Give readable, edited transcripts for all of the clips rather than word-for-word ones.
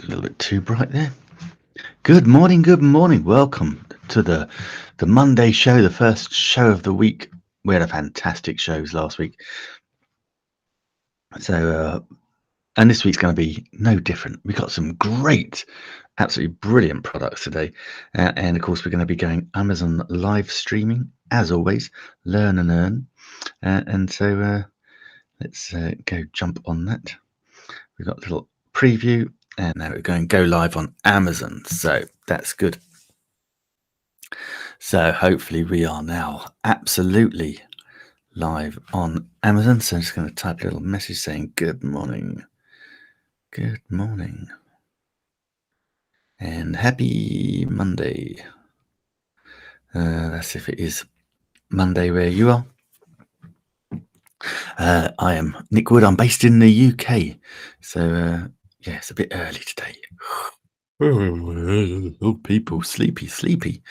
A little bit too bright there. Good morning, good morning. Welcome to the Monday show, the first show of the week. We had a fantastic shows last week. And this week's going to be no different. We've got some great, absolutely brilliant products today. And of course, we're going to be going Amazon live streaming, as always, learn and earn. Let's go jump on that. We've got a little preview. And now we're going go live on Amazon. So that's good. So hopefully we are now absolutely live on Amazon. So I'm just going to type a little message saying good morning. Good morning. And happy Monday. That's if it is Monday where you are. I am Nick Wood. I'm based in the UK. So yeah, it's a bit early today. Oh, people, sleepy.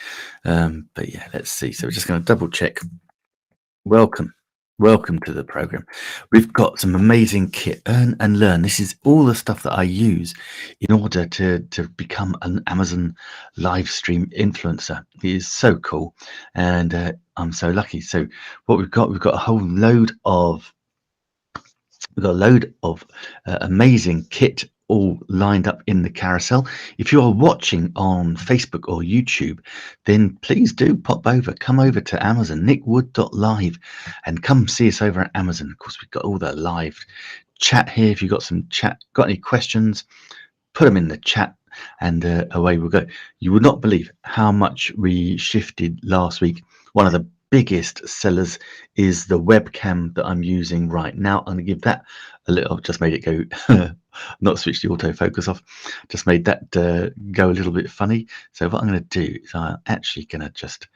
But yeah, let's see. So we're just going to double check. Welcome to the program. We've got some amazing kit. Earn and learn. This is all the stuff that I use in order to become an Amazon live stream influencer. It is so cool, and I'm so lucky. So what we've got a whole load of amazing kit all lined up in the carousel. If you are watching on Facebook or YouTube, then please do come over to Amazon, nickwood.live, and come see us over at Amazon. Of course, we've got all the live chat here. If you've got any questions, put them in the chat, and away we'll go. You would not believe how much we shifted last week. One of the biggest sellers is the webcam that I'm using right now. I'm going to give that a little, just made it go, not switch the autofocus off, just made that go a little bit funny. So what I'm going to do is I'm actually going to just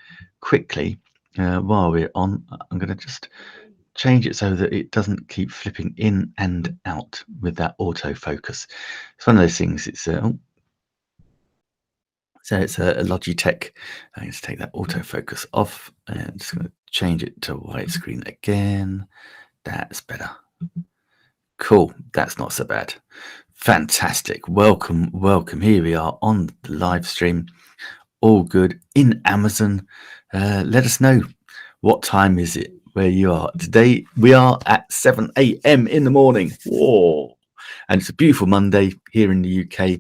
quickly, while we're on, I'm going to just change it so that it doesn't keep flipping in and out with that autofocus. It's one of those things. So it's a Logitech. I'm going to take that autofocus off and just going to change it to widescreen again. That's better. Cool. That's not so bad. Fantastic. Welcome. Here we are on the live stream. All good in Amazon. Let us know, what time is it where you are today? We are at 7 a.m. in the morning. Whoa. And it's a beautiful Monday here in the UK.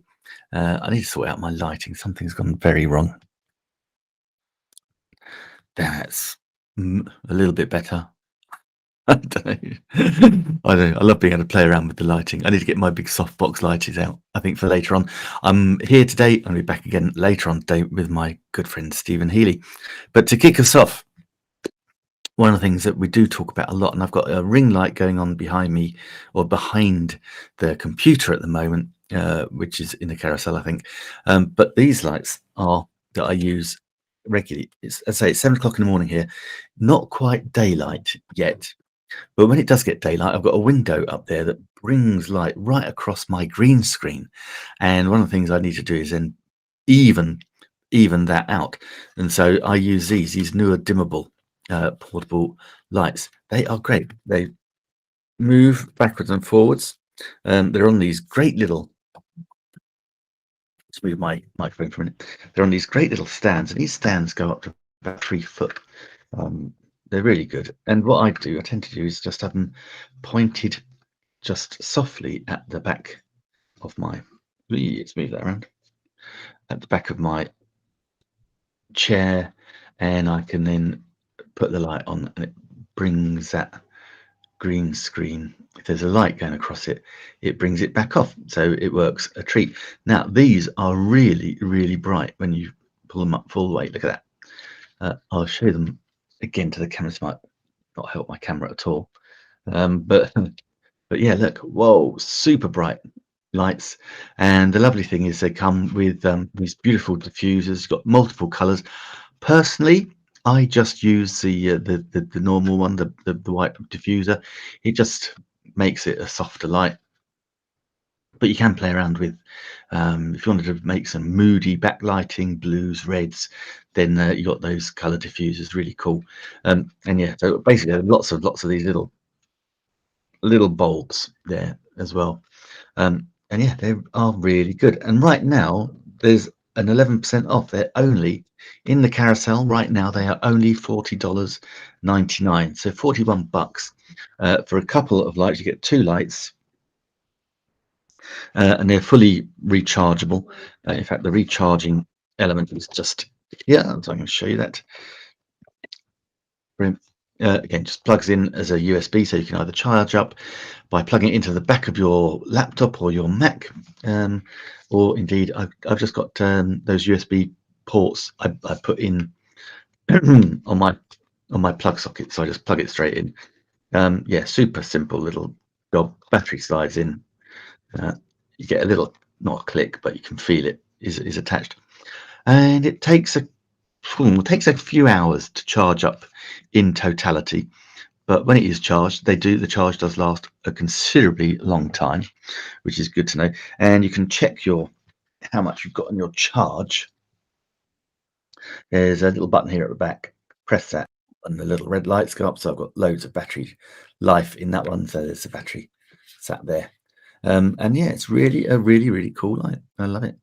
I need to sort out my lighting. Something's gone very wrong. That's a little bit better. I don't know. I love being able to play around with the lighting. I need to get my big softbox lights out, I think, for later on. I'm here today. I'm going to be back again later on today with my good friend Stephen Healy. But to kick us off, one of the things that we do talk about a lot, and I've got a ring light going on behind me, or behind the computer at the moment, which is in the carousel, I think. But these lights are that I use regularly. It's 7 o'clock in the morning here, not quite daylight yet, but when it does get daylight, I've got a window up there that brings light right across my green screen. And one of the things I need to do is then even that out. And so I use these newer dimmable portable lights. They are great. They move backwards and forwards. They're on these great little, let's move my microphone for a minute. They're on these great little stands, and these stands go up to about 3 foot. They're really good. And what I tend to do is just have them pointed just softly at the back of my, let's move that around, at the back of my chair, and I can then put the light on, and it brings that green screen, if there's a light going across it, it brings it back off. So it works a treat. Now these are really, really bright when you pull them up full weight. Look at that. I'll show them again to the camera. This might not help my camera at all, but yeah, look, whoa, super bright lights. And the lovely thing is they come with these beautiful diffusers, got multiple colors. Personally, I just use the normal one, the white diffuser. It just makes it a softer light. But you can play around with, if you wanted to make some moody backlighting, blues, reds, then you got those color diffusers, really cool. And yeah, so basically lots of these little bulbs there as well. And yeah, they are really good. And right now, there's an 11% off. They're only in the carousel right now. They are only $40.99, so 41 bucks for a couple of lights. You get two lights, and they're fully rechargeable. In fact, the recharging element is just here. So I'm going to show you that. Again, just plugs in as a USB, so you can either charge up by plugging it into the back of your laptop or your Mac, or indeed, I've just got those USB ports I put in on my plug socket, so I just plug it straight in. Yeah, super simple little job. Battery slides in. You get a little, not a click, but you can feel it is attached, and it takes a few hours to charge up in totality. But when it is charged, the charge does last a considerably long time, which is good to know. And you can check how much you've got on your charge. There's a little button here at the back. Press that, and the little red lights go up. So I've got loads of battery life in that one. So there's the battery sat there. And yeah, it's really a really cool light. I love it.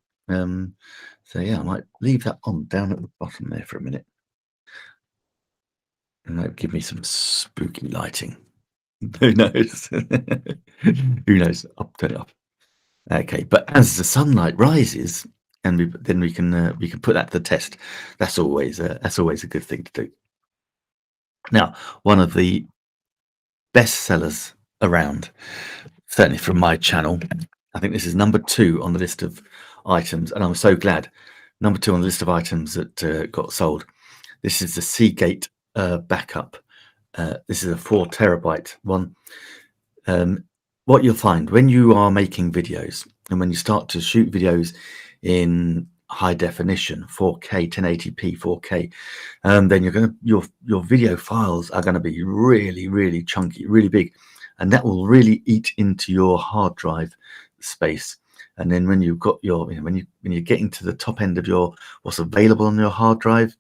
So yeah, I might leave that on down at the bottom there for a minute. And that give me some spooky lighting. Who knows? Who knows? I'll turn it up. Okay, but as the sunlight rises, and then we can put that to the test. That's always a good thing to do. Now, one of the best sellers around, certainly from my channel, I think this is number 2 on the list of items, and I'm so glad. Number 2 on the list of items that got sold. This is the Seagate backup. This is a 4 terabyte one. What you'll find when you are making videos and when you start to shoot videos in high definition, 4K, 1080p, 4K, then your video files are going to be really chunky, really big, and that will really eat into your hard drive space. And then when you've got when you're getting to the top end of what's available on your hard drive,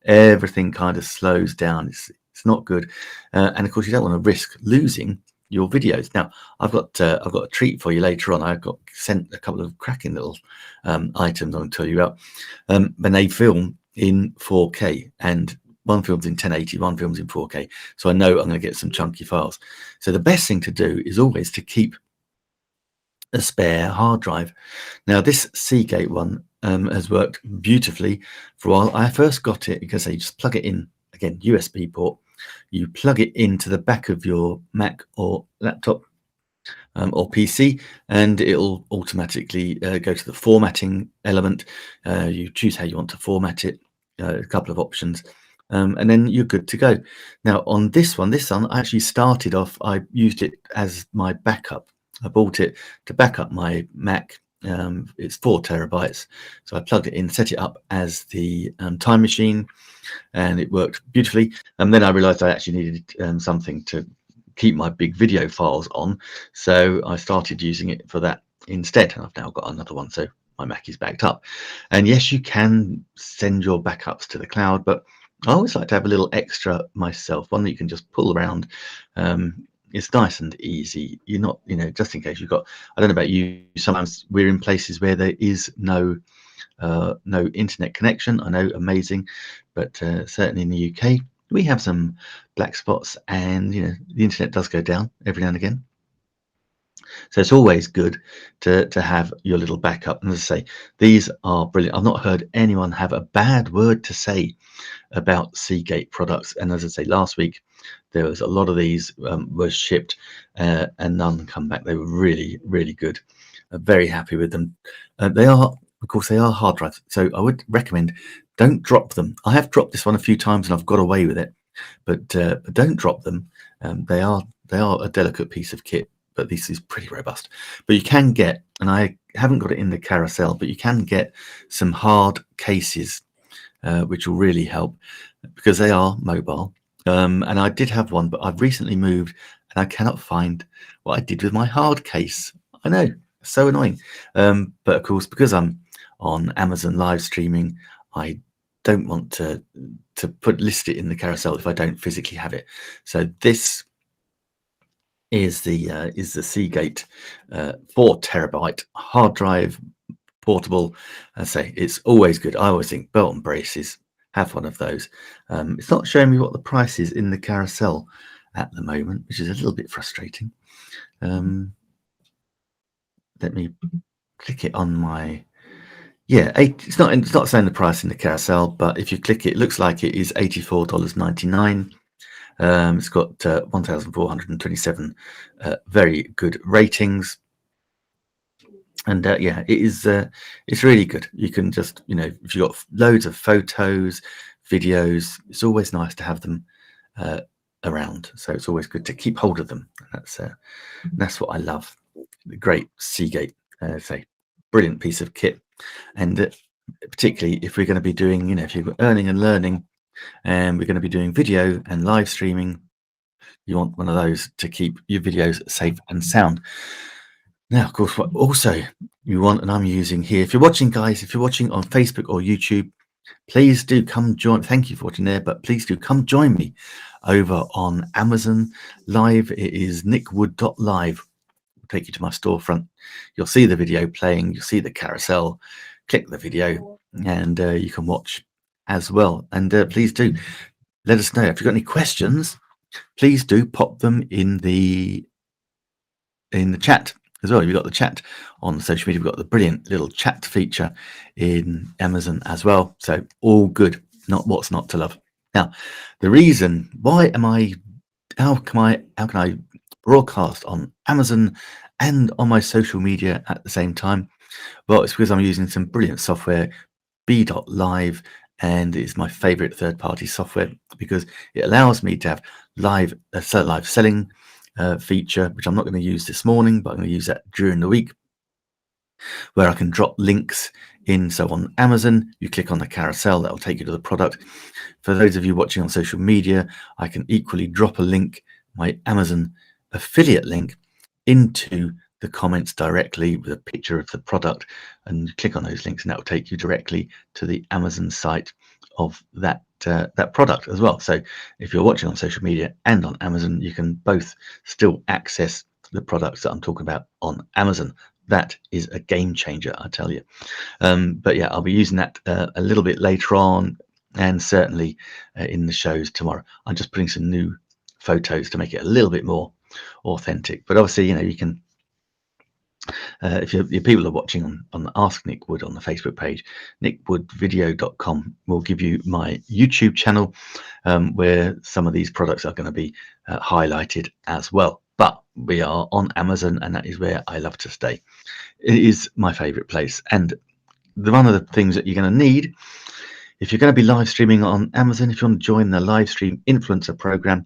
everything kind of slows down. It's not good, and of course you don't want to risk losing your videos. Now I've got a treat for you later on. I got sent a couple of cracking little items I'll tell you about, and they film in 4K, and one films in 1080, one films in 4K, so I know I'm going to get some chunky files. So the best thing to do is always to keep a spare hard drive. Now this Seagate one has worked beautifully for a while. I first got it because they just plug it in, again, USB port. You plug it into the back of your Mac or laptop or PC, and it'll automatically go to the formatting element. You choose how you want to format it, a couple of options, and then you're good to go. Now on this one, I actually started off, I used it as my backup. I bought it to back up my Mac. It's 4 terabytes, so I plugged it in, set it up as the time machine, and it worked beautifully. And then I realized I actually needed something to keep my big video files on, so I started using it for that instead. I've now got another one, so my Mac is backed up. And yes, you can send your backups to the cloud, but I always like to have a little extra myself, one that you can just pull around. It's nice and easy. You're not, just in case you've got, I don't know about you, sometimes we're in places where there is no internet connection. I know, amazing, but certainly in the UK we have some black spots, and the internet does go down every now and again. So it's always good to have your little backup. And as I say, these are brilliant. I've not heard anyone have a bad word to say about Seagate products. And as I say, last week there was a lot of these were shipped and none come back. They were really good. I'm very happy with them. They are, of course, they are hard drives, so I would recommend don't drop them. I have dropped this one a few times and I've got away with it, but don't drop them. They are a delicate piece of kit, but this is pretty robust. But you can get, and I haven't got it in the carousel, but you can get some hard cases, which will really help because they are mobile. And I did have one, but I've recently moved and I cannot find what I did with my hard case. I know, so annoying. But of course, because I'm on Amazon live streaming, I don't want to list it in the carousel if I don't physically have it. So this is the Seagate 4 TB hard drive, portable. I say it's always good. I always think belt and braces. Have one of those. It's not showing me what the price is in the carousel at the moment, which is a little bit frustrating. Let me click it on my. Yeah, it's not saying the price in the carousel, but if you click it, it looks like it is $84.99. It's got 1,427 very good ratings, and yeah, it's really good. You can just, if you've got loads of photos, videos, it's always nice to have them around. So it's always good to keep hold of them. That's what I love. The great Seagate, say, brilliant piece of kit, and particularly if we're going to be doing, if you're earning and learning, and we're going to be doing video and live streaming, you want one of those to keep your videos safe and sound. Now, of course, what also you want, and I'm using here, if you're watching, guys, if you're watching on Facebook or YouTube, please do come join. Thank you for watching there, but please do come join me over on Amazon Live. It is nickwood.live. Take you to my storefront. You'll see the video playing, you'll see the carousel. Click the video and you can watch as well. And please do let us know if you've got any questions. Please do pop them in the chat as well. You've got the chat on social media. We've got the brilliant little chat feature in Amazon as well. So all good. Not what's not to love. Now, the reason why how can I broadcast on Amazon and on my social media at the same time? Well, it's because I'm using some brilliant software, B.Live, and it's my favorite third-party software because it allows me to have live selling feature, which I'm not going to use this morning, but I'm going to use that during the week, where I can drop links in. So on Amazon, you click on the carousel, that will take you to the product. For those of you watching on social media, I can equally drop a link, my Amazon affiliate link, into the comments directly with a picture of the product, and click on those links and that will take you directly to the Amazon site of that product as well. So if you're watching on social media and on Amazon, you can both still access the products that I'm talking about on Amazon. That is a game changer, I tell you. But yeah, I'll be using that a little bit later on, and certainly in the shows tomorrow. I'm just putting some new photos to make it a little bit more authentic. But obviously, you can, if your people are watching on Ask Nick Wood on the Facebook page, nickwoodvideo.com will give you my YouTube channel, where some of these products are going to be highlighted as well. But we are on Amazon, and that is where I love to stay. It is my favorite place. And one of the things that you're going to need, if you're going to be live streaming on Amazon, if you want to join the live stream influencer program,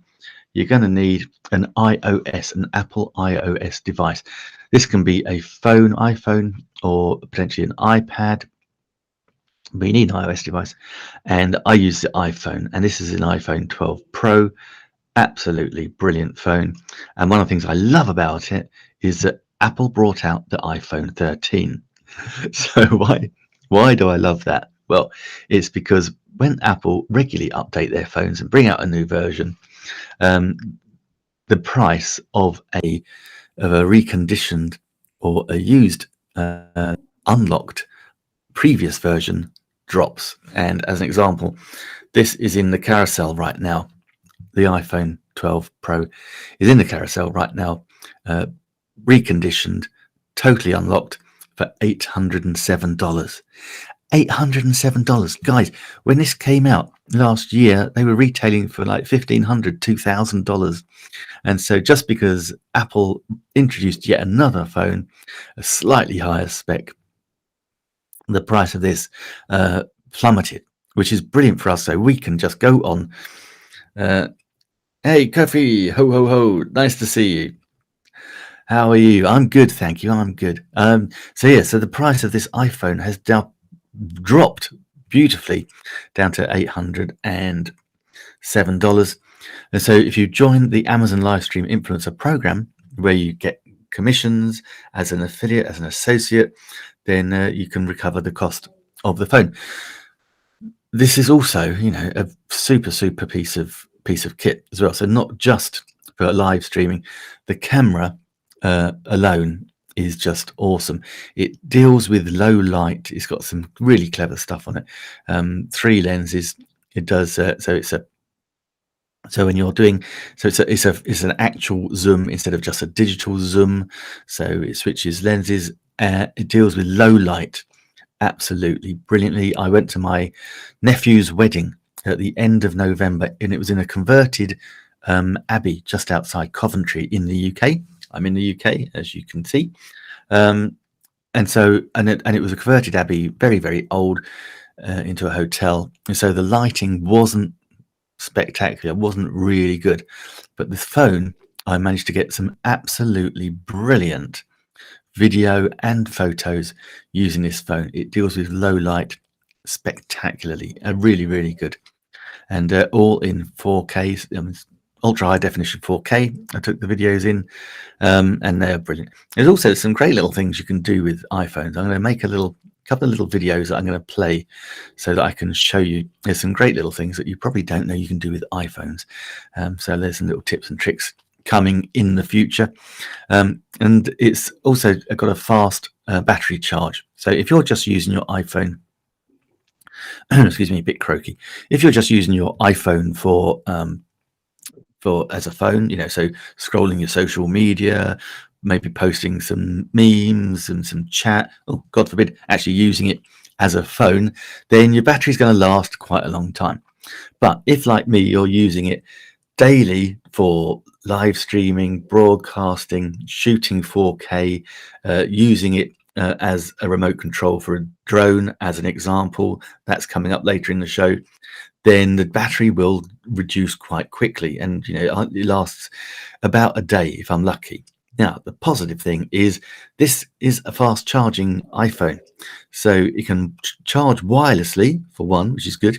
you're going to need an Apple iOS device. This can be a iPhone, or potentially an iPad, but you need an iOS device. And I use the iPhone, and this is an iPhone 12 Pro. Absolutely brilliant phone. And one of the things I love about it is that Apple brought out the iPhone 13. So why do I love that? Well, it's because when Apple regularly update their phones and bring out a new version, the price of a reconditioned or a used unlocked previous version drops. And as an example, this is in the carousel right now. The iPhone 12 Pro is in the carousel right now, reconditioned, totally unlocked, for $807. $807, guys. When this came out last year, they were retailing for like $1,500, $2,000. And so just because Apple introduced yet another phone, a slightly higher spec, the price of this plummeted, which is brilliant for us. So we can just go on. Hey, Coffee, ho, ho, ho. Nice to see you. How are you? I'm good, thank you. I'm good. So yeah, so the price of this iPhone has dropped beautifully down to $807. And so if you join the Amazon Livestream Influencer Program, where you get commissions as an affiliate, as an associate, then you can recover the cost of the phone. This is also, a super piece of kit as well. So not just for live streaming. The camera alone is just awesome. It deals with low light. It's got some really clever stuff on it. 3 lenses. It does so when you're doing, it's an actual zoom instead of just a digital zoom. So it switches lenses. It deals with low light absolutely brilliantly. I went to my nephew's wedding at the end of November, and it was in a converted abbey just outside Coventry in the UK. I'm in the UK, as you can see, and it was a converted abbey, very, very old, into a hotel, and so the lighting wasn't spectacular, wasn't really good, but this phone, I managed to get some absolutely brilliant video and photos using this phone. It deals with low light spectacularly, really, really good, and all in 4K, ultra high definition 4K. I took the videos in, and they're brilliant. There's also some great little things you can do with iPhones. I'm going to make a couple of little videos that I'm going to play so that I can show you. There's some great little things that you probably don't know you can do with iPhones. So there's some little tips and tricks coming in the future, and it's also got a fast battery charge. So if you're just using your iPhone, excuse me, a bit croaky. If you're just using your iPhone for as a phone, so scrolling your social media, maybe posting some memes and some chat, oh God forbid, actually using it as a phone, then your battery's going to last quite a long time. But if, like me, you're using it daily for live streaming, broadcasting, shooting 4K, using it as a remote control for a drone, as an example, that's coming up later in the show, then the battery will reduce quite quickly, and it lasts about a day if I'm lucky. Now, the positive thing is this is a fast charging iPhone, so you can charge wirelessly for one, which is good,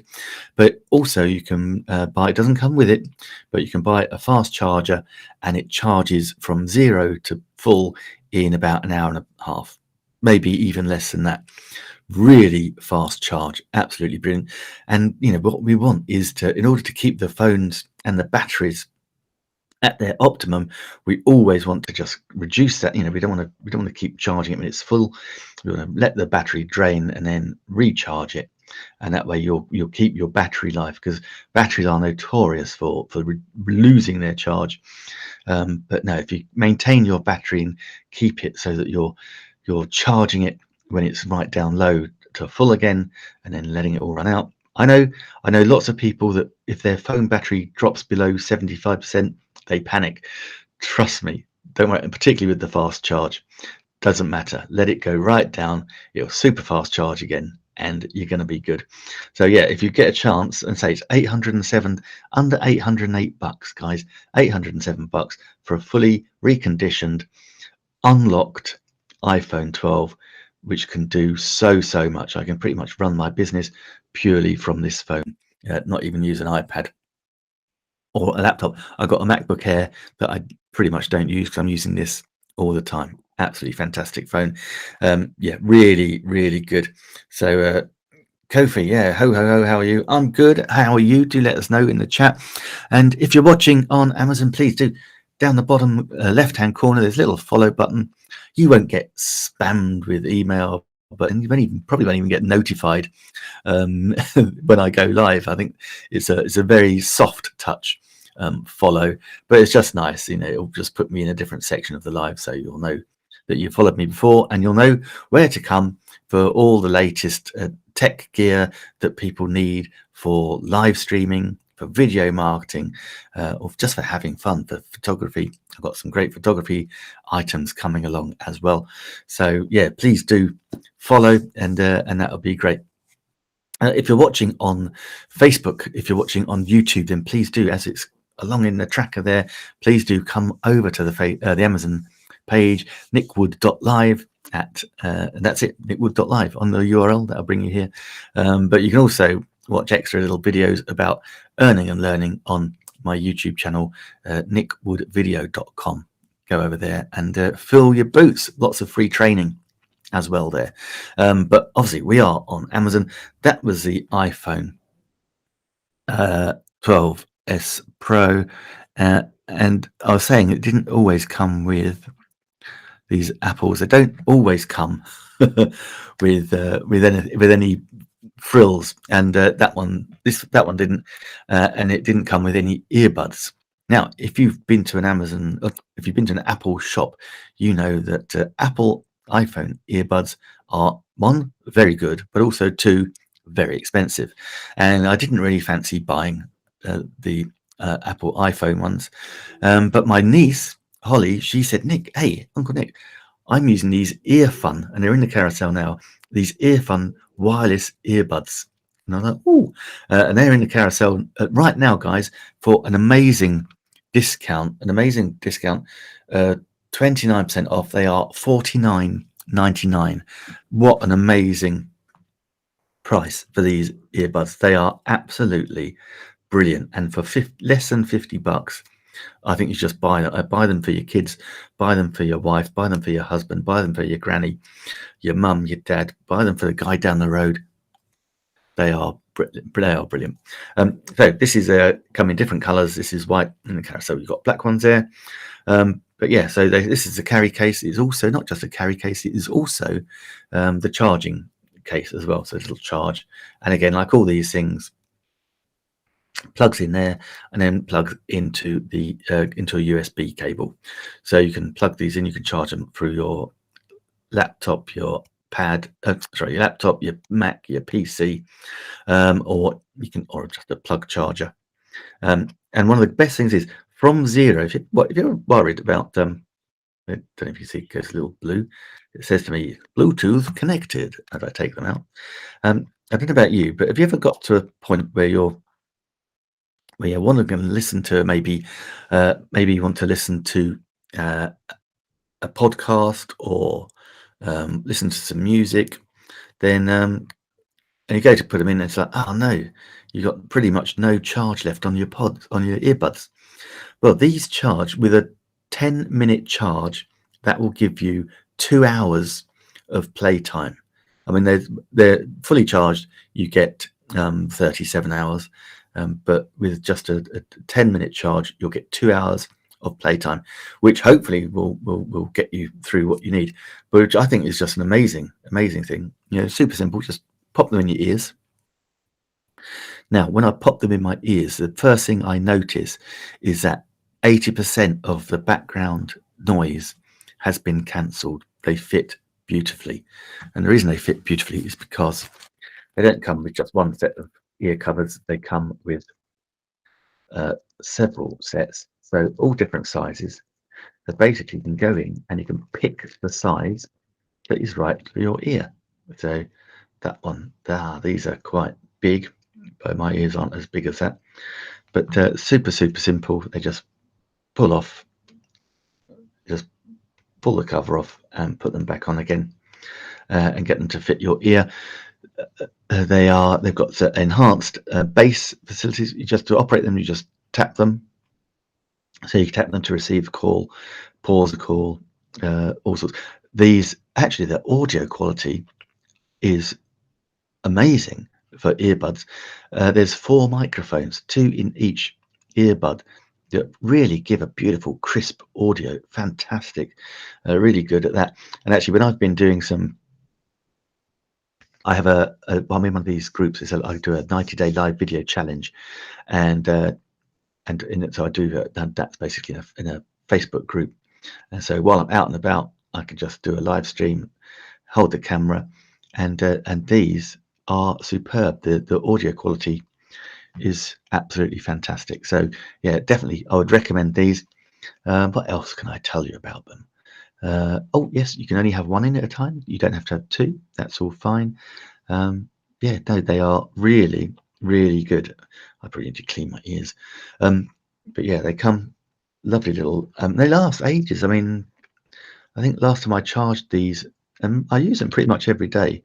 but also you can buy, it doesn't come with it, but you can buy a fast charger and it charges from 0 to full in about an hour and a half, maybe even less than that. Really fast charge, absolutely brilliant. And what we want is in order to keep the phones and the batteries at their optimum, we always want to just reduce that. We don't want to keep charging it when it's full. We want to let the battery drain and then recharge it, and that way you'll keep your battery life, because batteries are notorious for losing their charge. But no, if you maintain your battery and keep it so that you're charging it when it's right down low to full again, and then letting it all run out. I know lots of people that if their phone battery drops below 75%, they panic. Trust me, don't worry, and particularly with the fast charge. Doesn't matter. Let it go right down. It'll super fast charge again, and you're going to be good. So yeah, if you get a chance, and say it's 807, under 808 bucks, guys, 807 bucks for a fully reconditioned, unlocked iPhone 12, which can do so much. I can pretty much run my business purely from this phone, not even use an iPad or a laptop. I've got a MacBook Air that I pretty much don't use because I'm using this all the time. Absolutely fantastic phone. Yeah, really, really good. So Kofi, yeah, ho ho ho, how are you? I'm good. How are you? Do let us know in the chat. And if you're watching on Amazon, please do, down the bottom left hand corner, there's a little follow button. You won't get spammed with email, but you probably won't even get notified when I go live. I think it's a very soft touch follow, but it's just nice. It'll just put me in a different section of the live, so you'll know that you followed me before, and you'll know where to come for all the latest tech gear that people need for live streaming, for video marketing, or just for having fun, for photography. I've got some great photography items coming along as well. So yeah, please do follow, and that would be great. If you're watching on Facebook, if you're watching on YouTube, then please do, as it's along in the tracker there, please do come over to the Amazon page, nickwood.live, and that's it, nickwood.live on the URL that'll bring you here. But you can also watch extra little videos about earning and learning on my YouTube channel, nickwoodvideo.com. Go over there and fill your boots. Lots of free training as well there. But obviously we are on Amazon. That was the iPhone 12s Pro. And I was saying it didn't always come with these apples. They don't always come with any frills, and that one didn't, and it didn't come with any earbuds. Now, if you've been to an Amazon, if you've been to an Apple shop, you know that Apple iPhone earbuds are, one, very good, but also two, very expensive. And I didn't really fancy buying the Apple iPhone ones, but my niece Holly, she said, "Nick, hey, Uncle Nick, I'm using these Earfun, and they're in the carousel now. These Earfun wireless earbuds." And I was like, "Oh," and they're in the carousel right now, guys, for an amazing discount. 29% off. They are $49.99. What an amazing price for these earbuds. They are absolutely brilliant, and for less than $50. I think you just buy them for your kids, buy them for your wife, buy them for your husband, buy them for your granny, your mum, your dad, buy them for the guy down the road. They are brilliant. So this is come in different colours. This is white in the carousel. You've got black ones there. But yeah, so this is a carry case. It's also not just a carry case. It is also the charging case as well. So it'll charge. And again, like all these things, plugs in there and then plugs into the into a USB cable. So you can plug these in. You can charge them through your laptop, your pad, your laptop, your Mac, your PC, or just a plug charger. And one of the best things is from zero. If you're worried about, I don't know if you see, it goes a little blue. It says to me, Bluetooth connected, as I take them out. I don't know about you, but have you ever got to a point where you want to listen to maybe you want to listen to a podcast or listen to some music, then and you go to put them in, and it's like, oh no, you've got pretty much no charge left on your earbuds. Well, these charge with a 10-minute charge. That will give you 2 hours of playtime. I mean, they're fully charged. You get 37 hours, but with just a 10-minute charge, you'll get 2 hours of playtime, which hopefully will get you through what you need. But which I think is just an amazing thing. Super simple. Just pop them in your ears. Now, when I pop them in my ears, the first thing I notice is that 80% of the background noise has been cancelled. They fit beautifully. And the reason they fit beautifully is because they don't come with just one set of ear covers. They come with several sets, so all different sizes. So basically, you can go in and you can pick the size that is right for your ear. So that one, these are quite big, but my ears aren't as big as that. But super simple. They just pull the cover off and put them back on again, and get them to fit your ear. They've got enhanced bass facilities. You just, to operate them, you just tap them. So you can tap them to receive a call, pause a call, all sorts. These, actually, the audio quality is amazing for earbuds. There's 4 microphones, 2 in each earbud, that really give a beautiful, crisp audio. Fantastic. Really good at that. And actually, when I've been doing I have I'm in one of these groups. I do a 90-day live video challenge, and in it, so I do that's basically in a Facebook group. And so while I'm out and about, I can just do a live stream, hold the camera, and these are superb. The audio quality is absolutely fantastic. So yeah, definitely I would recommend these. What else can I tell you about them? Oh yes, you can only have one in at a time. You don't have to have 2. That's all fine. Yeah, no, they are really good. I probably need to clean my ears. But yeah, they come lovely little. They last ages. I mean, I think last time I charged these, and I use them pretty much every day.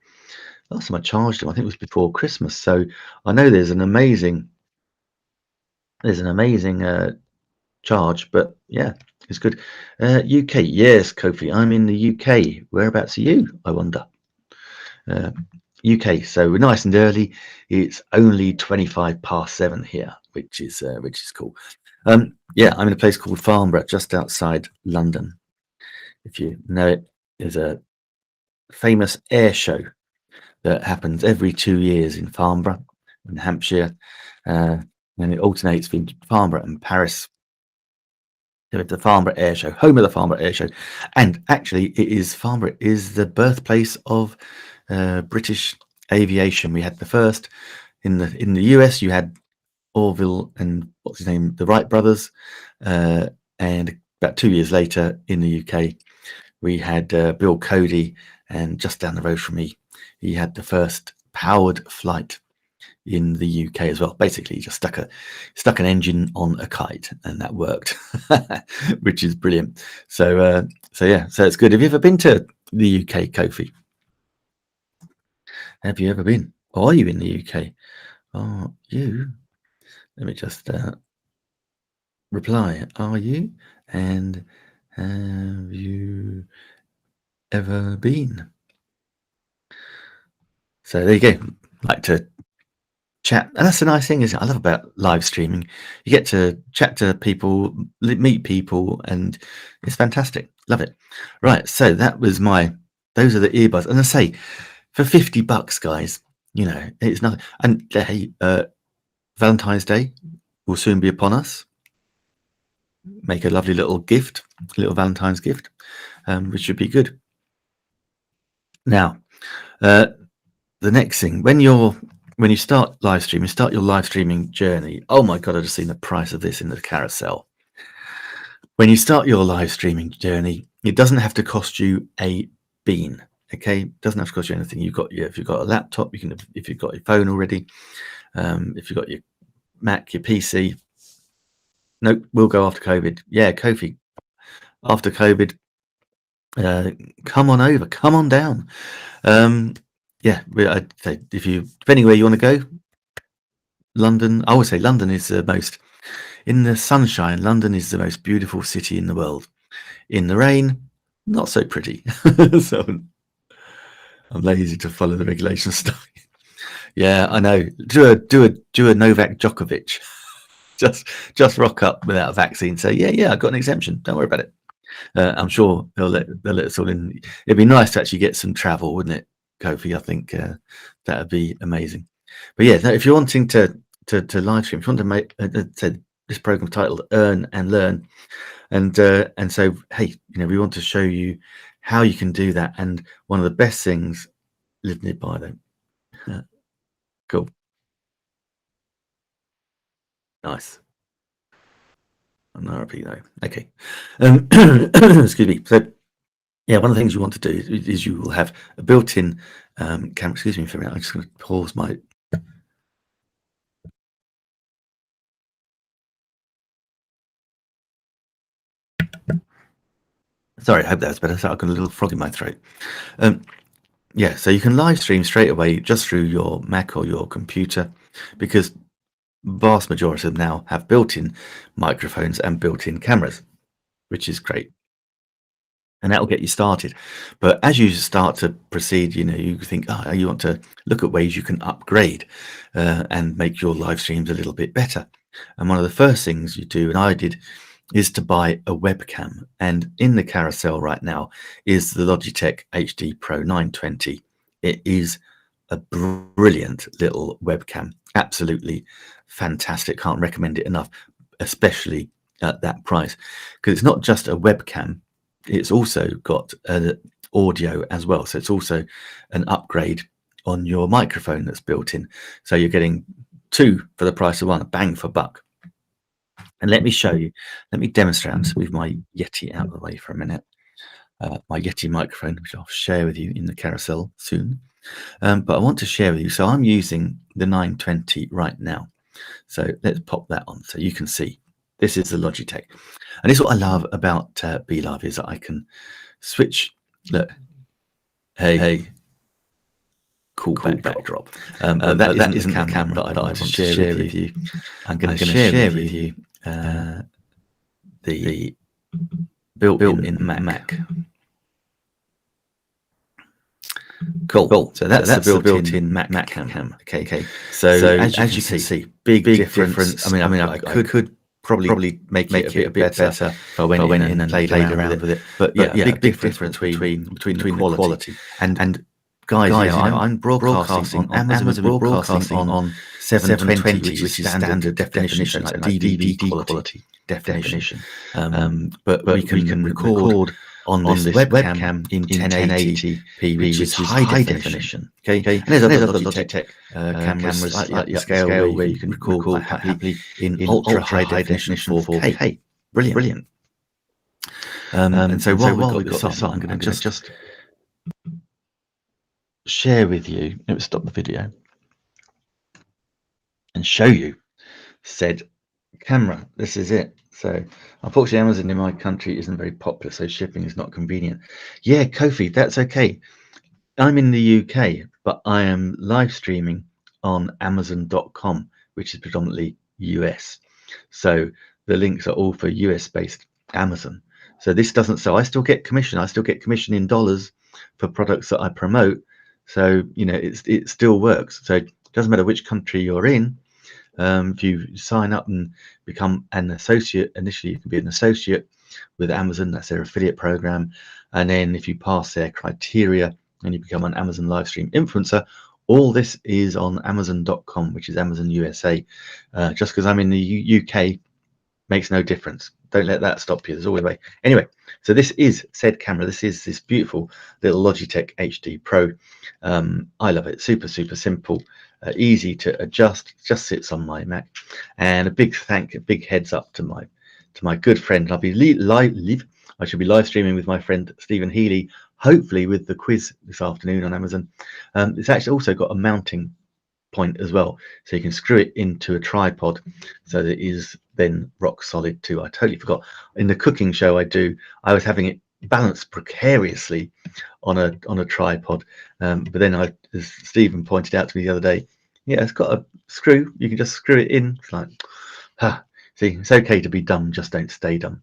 Last time I charged them, I think it was before Christmas. So I know there's an amazing charge, but yeah, it's good. UK, yes, Kofi, I'm in the UK. Whereabouts are you, I wonder? UK, so we're nice and early. It's only 25 past 7 here, which is cool. Yeah, I'm in a place called Farnborough, just outside London. If you know it, there's a famous air show that happens every 2 years in Farnborough, in Hampshire, and it alternates between Farnborough and Paris. The Farnborough Air Show, home of the Farnborough Air Show, and actually, it is Farnborough is the birthplace of British aviation. We had the first in the US. You had Orville and what's his name, the Wright brothers, and about 2 years later in the UK, we had Bill Cody, and just down the road from me, he had the first powered flight in the UK as well. Basically, he just stuck an engine on a kite, and that worked, which is brilliant. So yeah, so it's good. Have you ever been to the UK, Kofi? Have you ever been? Or are you in the UK? Are you? Let me just reply. Are you? And have you ever been? So there you go. Like to chat, and that's the nice thing, isn't it? I love about live streaming. You get to chat to people, meet people, and it's fantastic. Love it. Right, so those are the earbuds, and I say for $50, guys, it's nothing. And hey, Valentine's Day will soon be upon us. Make a lovely little gift, a little Valentine's gift, which should be good. Now, the next thing, when you start live streaming, start your live streaming journey. Oh my God, I just seen the price of this in the carousel. When you start your live streaming journey, it doesn't have to cost you a bean. Okay, it doesn't have to cost you anything. If you've got a laptop, you can. If you've got your phone already, if you've got your Mac, your PC. Nope, we'll go after COVID. Yeah, Kofi. After COVID, come on over, come on down. Yeah, I'd say depending where you want to go, London. I would say London is the most, in the sunshine, London is the most beautiful city in the world. In the rain, not so pretty. So I'm lazy to follow the regulation stuff. Yeah, I know. Do a Novak Djokovic. Just rock up without a vaccine. Say, yeah, I got an exemption. Don't worry about it. I'm sure they'll let us all in. It'd be nice to actually get some travel, wouldn't it, Kofi? I think that would be amazing. But yeah, if you're wanting to live stream, if you want to make this program titled "Earn and Learn," and so hey, we want to show you how you can do that. And one of the best things, live nearby them. Cool, nice. I'm not repeat though. Okay, excuse me. So yeah, one of the things you want to do is you will have a built-in camera. Excuse me for a minute. I'm just going to pause my. Sorry, I hope that's better. So I've got a little frog in my throat. Yeah, so you can live stream straight away just through your Mac or your computer, because vast majority of them now have built-in microphones and built-in cameras, which is great. And that will get you started. But as you start to proceed, you think, you want to look at ways you can upgrade and make your live streams a little bit better. And one of the first things you do, and I did, is to buy a webcam. And in the carousel right now is the Logitech HD Pro 920. It is a brilliant little webcam. Absolutely fantastic. Can't recommend it enough, especially at that price, because it's not just a webcam. It's also got audio as well. So it's also an upgrade on your microphone that's built in. So you're getting two for the price of one, a bang for buck. And let me show you, let me demonstrate. I'm just move my Yeti out of the way for a minute. My Yeti microphone, which I'll share with you in the carousel soon. But I want to share with you. So I'm using the 920 right now. So let's pop that on so you can see. This is the Logitech. And this is what I love about BeLive, is that I can switch. Look, hey, cool backdrop. That isn't the camera that I want to share with you. I'm going to share with you the built-in Mac. Cool. So that's the built-in Mac cam. Okay. So as you can see, big difference. I mean, I could probably make it a bit better if I went in and played around with it. But yeah, a big difference between the quality. And guys, I'm broadcasting on Amazon. We're broadcasting on 720, which is standard definition, so like DVD quality definition. But we can record on this webcam in 1080p, which is high definition. Okay, and there's other Logitech cameras like the scale where you can record quite happily in ultra high definition 4K. Brilliant. And so while we've got this on, I'm going to just share with you. Let me stop the video and show you said camera. This is it. So unfortunately, Amazon in my country isn't very popular, so shipping is not convenient. Yeah, Kofi, that's okay. I'm in the UK, but I am live streaming on Amazon.com, which is predominantly US. So the links are all for US based Amazon. So this doesn't, so I still get commission. I still get commission in dollars for products that I promote. So, you know, it still works. So it doesn't matter which country you're in. If you sign up and become an associate, initially you can be an associate with Amazon. That's their affiliate program. And then if you pass their criteria and you become an Amazon livestream influencer, all this is on Amazon.com, which is Amazon USA. Just because I'm in the UK makes no difference. Don't let that stop you. There's always a way. Anyway, so this is said camera. This is this beautiful little Logitech HD Pro. I love it. Super simple, easy to adjust. Just sits on my Mac. And a big heads up to my good friend. I should be live streaming with my friend Stephen Healy, hopefully with the quiz this afternoon on Amazon. It's actually also got a mounting point as well, so you can screw it into a tripod so that it is then rock solid too. I totally forgot. In the cooking show I was having it balanced precariously on a tripod, but then as Stephen pointed out to me the other day, yeah, it's got a screw. You can just screw it in. It's like, see, it's okay to be dumb, just don't stay dumb.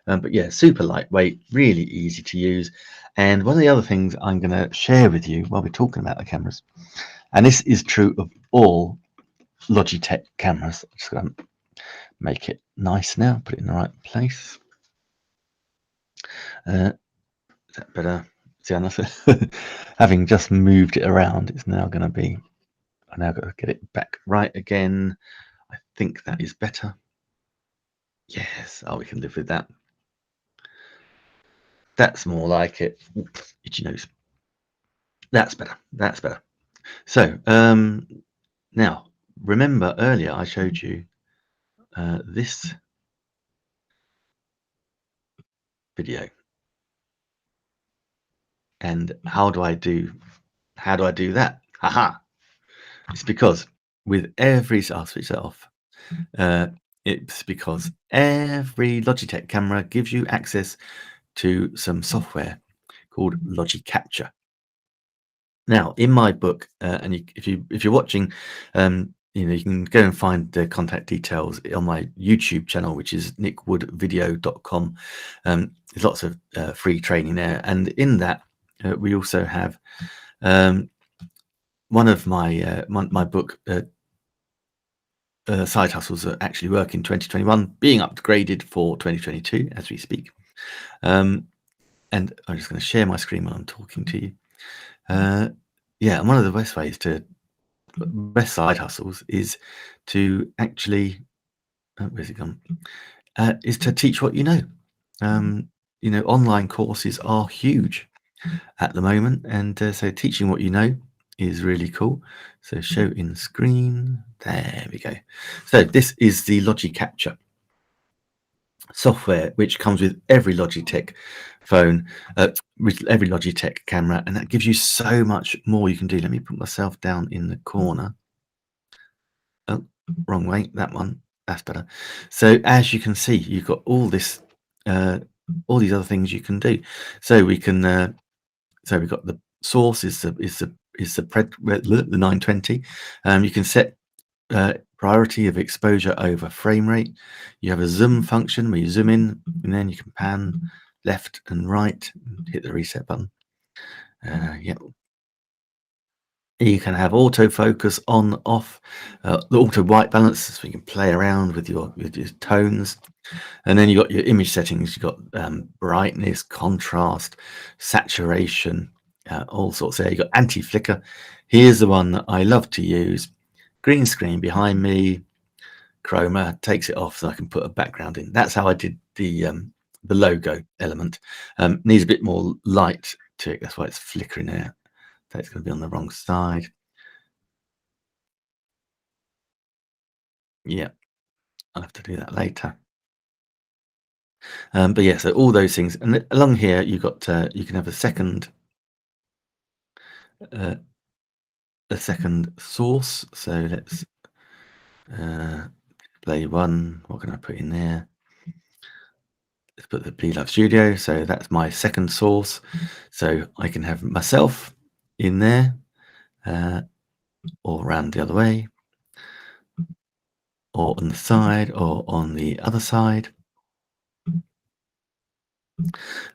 But yeah, super lightweight, really easy to use. And one of the other things I'm going to share with you while we're talking about the cameras, and this is true of all Logitech cameras. I'm just going to make it nice now, put it in the right place. Is that better? See, having just moved it around, it's now going to be, I now got to get it back right again. I think that is better. Yes, we can live with that. That's more like it. Itchy nose. That's better. That's better. So now remember earlier I showed you this video, and how do I do that? Haha! It's because with every, I'll switch that off. It's because every Logitech camera gives you access to some software called Logic Capture. Now, in my book, and if you're watching, you can go and find the contact details on my YouTube channel, which is nickwoodvideo.com. There's lots of free training there, and in that we also have one of my my book side hustles that actually work in 2021, being upgraded for 2022 as we speak. And I'm just going to share my screen while I'm talking to you. Yeah, and one of the best side hustles is to actually, where's it gone? Is to teach what you know. Online courses are huge at the moment, and so teaching what you know is really cool. So show in screen. There we go. So this is the Logic Capture software, which comes with every Logitech phone, with every Logitech camera, and that gives you so much more you can do. Let me put myself down in the corner. Oh, wrong way. That one. That's better. So as you can see, you've got all this, all these other things you can do. So we can. So we've got the source is the 920. You can set priority of exposure over frame rate. You have a zoom function where you zoom in, and then you can pan left and right, hit the reset button. Yeah. You can have autofocus on, off, the auto white balance, so you can play around with your tones. And then you got your image settings. You got brightness, contrast, saturation, all sorts there. You got anti-flicker. Here's the one that I love to use. Green screen behind me, chroma, takes it off so I can put a background in. That's how I did the logo element. Needs a bit more light to it. That's why it's flickering there. That's going to be on the wrong side. Yeah, I'll have to do that later. But yeah, so all those things, and along here you got you can have uh, a second source. So let's play one. What can I put in there? Let's put the P Love Studio. So that's my second source. So I can have myself in there, or around the other way, or on the side, or on the other side.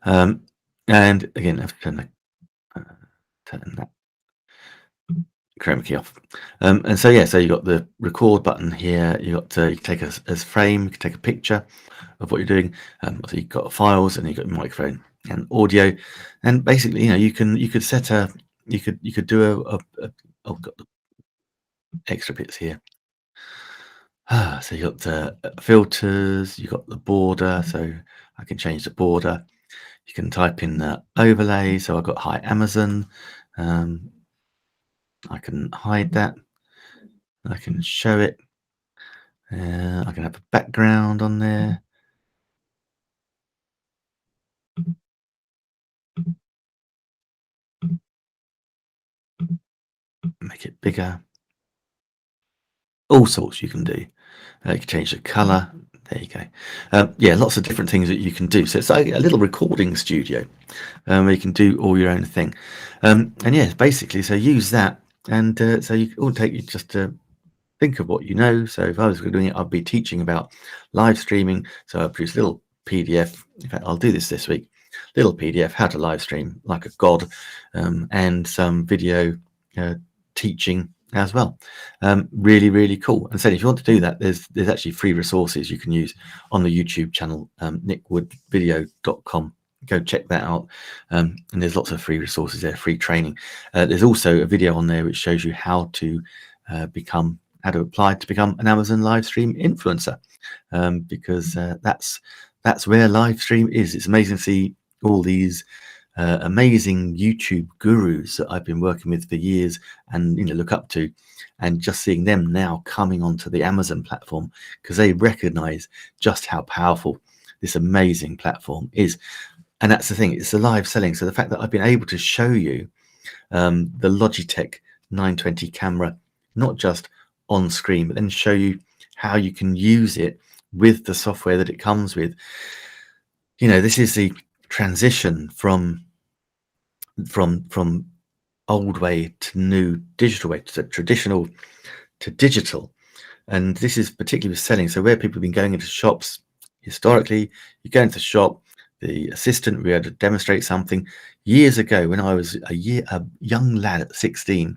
And again, I have to turn that chroma key off. And so yeah, so you got the record button here. You got you can take as frame, you can take a picture of what you're doing. So you've got files, and you've got microphone and audio, and basically, you could set you could do oh, got the extra bits here. So you got the filters, you got the border, so I can change the border. You can type in the overlay. So I've got Hi Amazon. I can hide that. I can show it. I can have a background on there. Make it bigger. All sorts you can do. You can change the color. There you go. Yeah, lots of different things that you can do. So it's like a little recording studio where you can do all your own thing. And yeah, basically, so use that. And so you all take you just to think of what you know. So if I was doing it, I'd be teaching about live streaming. So I produce a little PDF. In fact, I'll do this week. Little PDF, how to live stream like a god, and some video teaching as well. Really, really cool. And so if you want to do that, there's actually free resources you can use on the YouTube channel, nickwoodvideo.com. Go check that out. And there's lots of free resources there, free training. There's also a video on there which shows you how to apply to become an Amazon live stream influencer, because that's where live stream is. It's amazing to see all these amazing YouTube gurus that I've been working with for years and look up to, and just seeing them now coming onto the Amazon platform because they recognize just how powerful this amazing platform is. And that's the thing, it's the live selling. So the fact that I've been able to show you the Logitech 920 camera, not just on screen, but then show you how you can use it with the software that it comes with. This is the transition from old way to new digital way, to traditional to digital. And this is particularly with selling. So where people have been going into shops historically, you go into the shop, the assistant will be able to demonstrate something. Years ago, when I was a young lad at 16,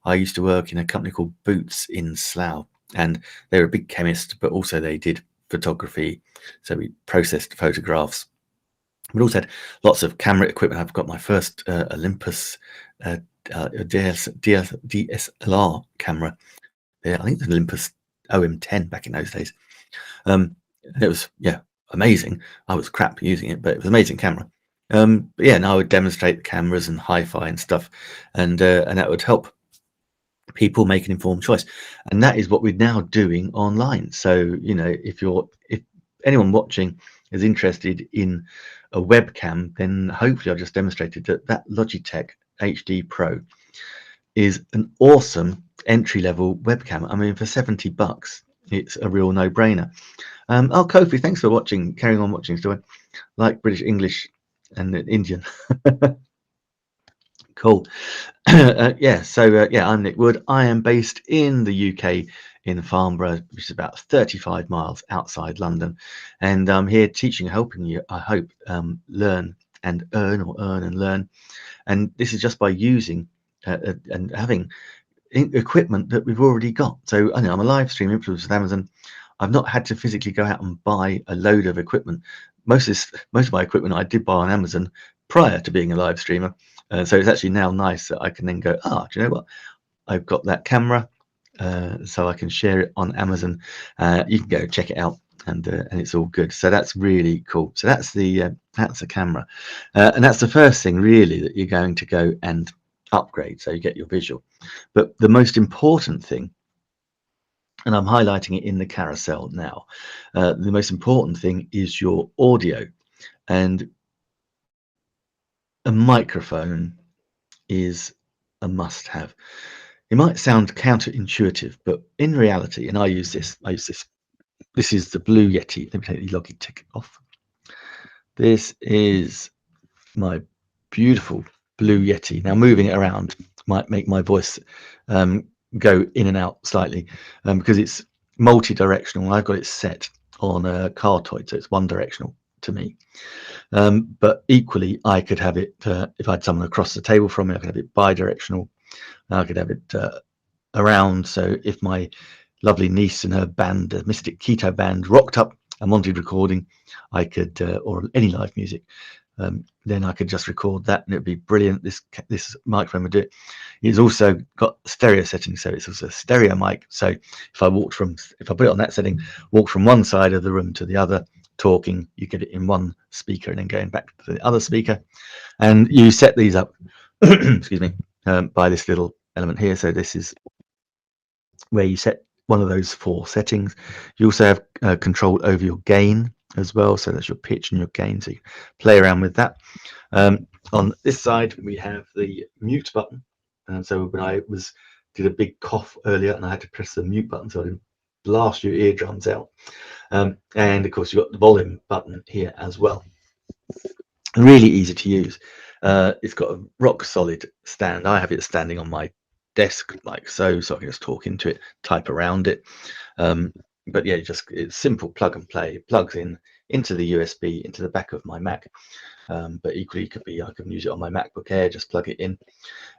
I used to work in a company called Boots in Slough, and they were a big chemist, but also they did photography. So we processed photographs. We also had lots of camera equipment. I've got my first Olympus DSLR camera. I think it's an Olympus OM10 back in those days. It was amazing. I was crap using it, but it was an amazing camera. But yeah, now I would demonstrate the cameras and hi-fi and stuff, and that would help people make an informed choice. And that is what we're now doing online. So if anyone watching is interested in a webcam, then hopefully I've just demonstrated that Logitech HD Pro is an awesome entry-level webcam. I mean, for $70, it's a real no-brainer. Oh, Kofi, thanks for watching. Carrying on watching still. Like British English and Indian. Cool. Yeah, so yeah, I'm Nick Wood. I am based in the UK in Farnborough, which is about 35 miles outside London, and I'm here teaching, helping you, I hope, learn and earn, or earn and learn. And this is just by using and having equipment that we've already got. So I know I'm a live stream influencer with Amazon. I've not had to physically go out and buy a load of equipment. Most of my equipment I did buy on Amazon prior to being a live streamer. So it's actually now nice that I can then go, do you know what? I've got that camera, so I can share it on Amazon. You can go check it out, and it's all good. So that's really cool. So that's the camera, and that's the first thing really that you're going to go and upgrade, so you get your visual. But the most important thing, and I'm highlighting it in the carousel now, the most important thing is your audio, and a microphone is a must-have. It might sound counterintuitive, but in reality, and I use this. This is the Blue Yeti. Let me take the login ticket off. This is my beautiful Blue Yeti. Now, moving it around might make my voice go in and out slightly, because it's multi-directional. I've got it set on a Cardtoid, so it's one directional to me. But equally, I could have it, if I had someone across the table from me, I could have it bi-directional. I could have it around, so if my lovely niece and her band, the Mystic Keto band, rocked up and wanted recording, I could, or any live music, then I could just record that and it'd be brilliant. This microphone would do it. It's also got stereo settings, so it's also a stereo mic. So if I put it on that setting, walk from one side of the room to the other, talking, you get it in one speaker and then going back to the other speaker. And you set these up, excuse me, by this little element here. So this is where you set one of those 4 settings. You also have control over your gain as well, so that's your pitch and your gain, so you play around with that. On this side we have the mute button, and so when I did a big cough earlier and I had to press the mute button so I didn't blast your eardrums out, and of course you've got the volume button here as well. Really easy to use. It's got a rock solid stand. I have it standing on my desk like so I can just talk into it, type around it. But yeah, it's simple plug and play. It plugs into the USB into the back of my Mac. But equally I can use it on my MacBook Air, just plug it in,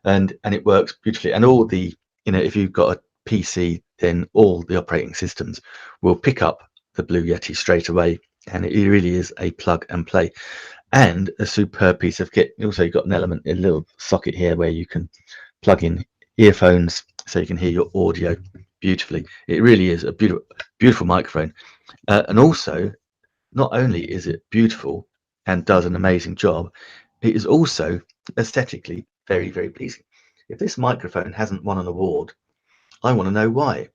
and it works beautifully. And all the, if you've got a PC, then all the operating systems will pick up the Blue Yeti straight away, and it really is a plug and play and a superb piece of kit. Also, you've got a little socket here where you can plug in earphones so you can hear your audio beautifully. It really is a beautiful microphone, and also not only is it beautiful and does an amazing job, it is also aesthetically very, very pleasing. If this microphone hasn't won an award, I want to know why,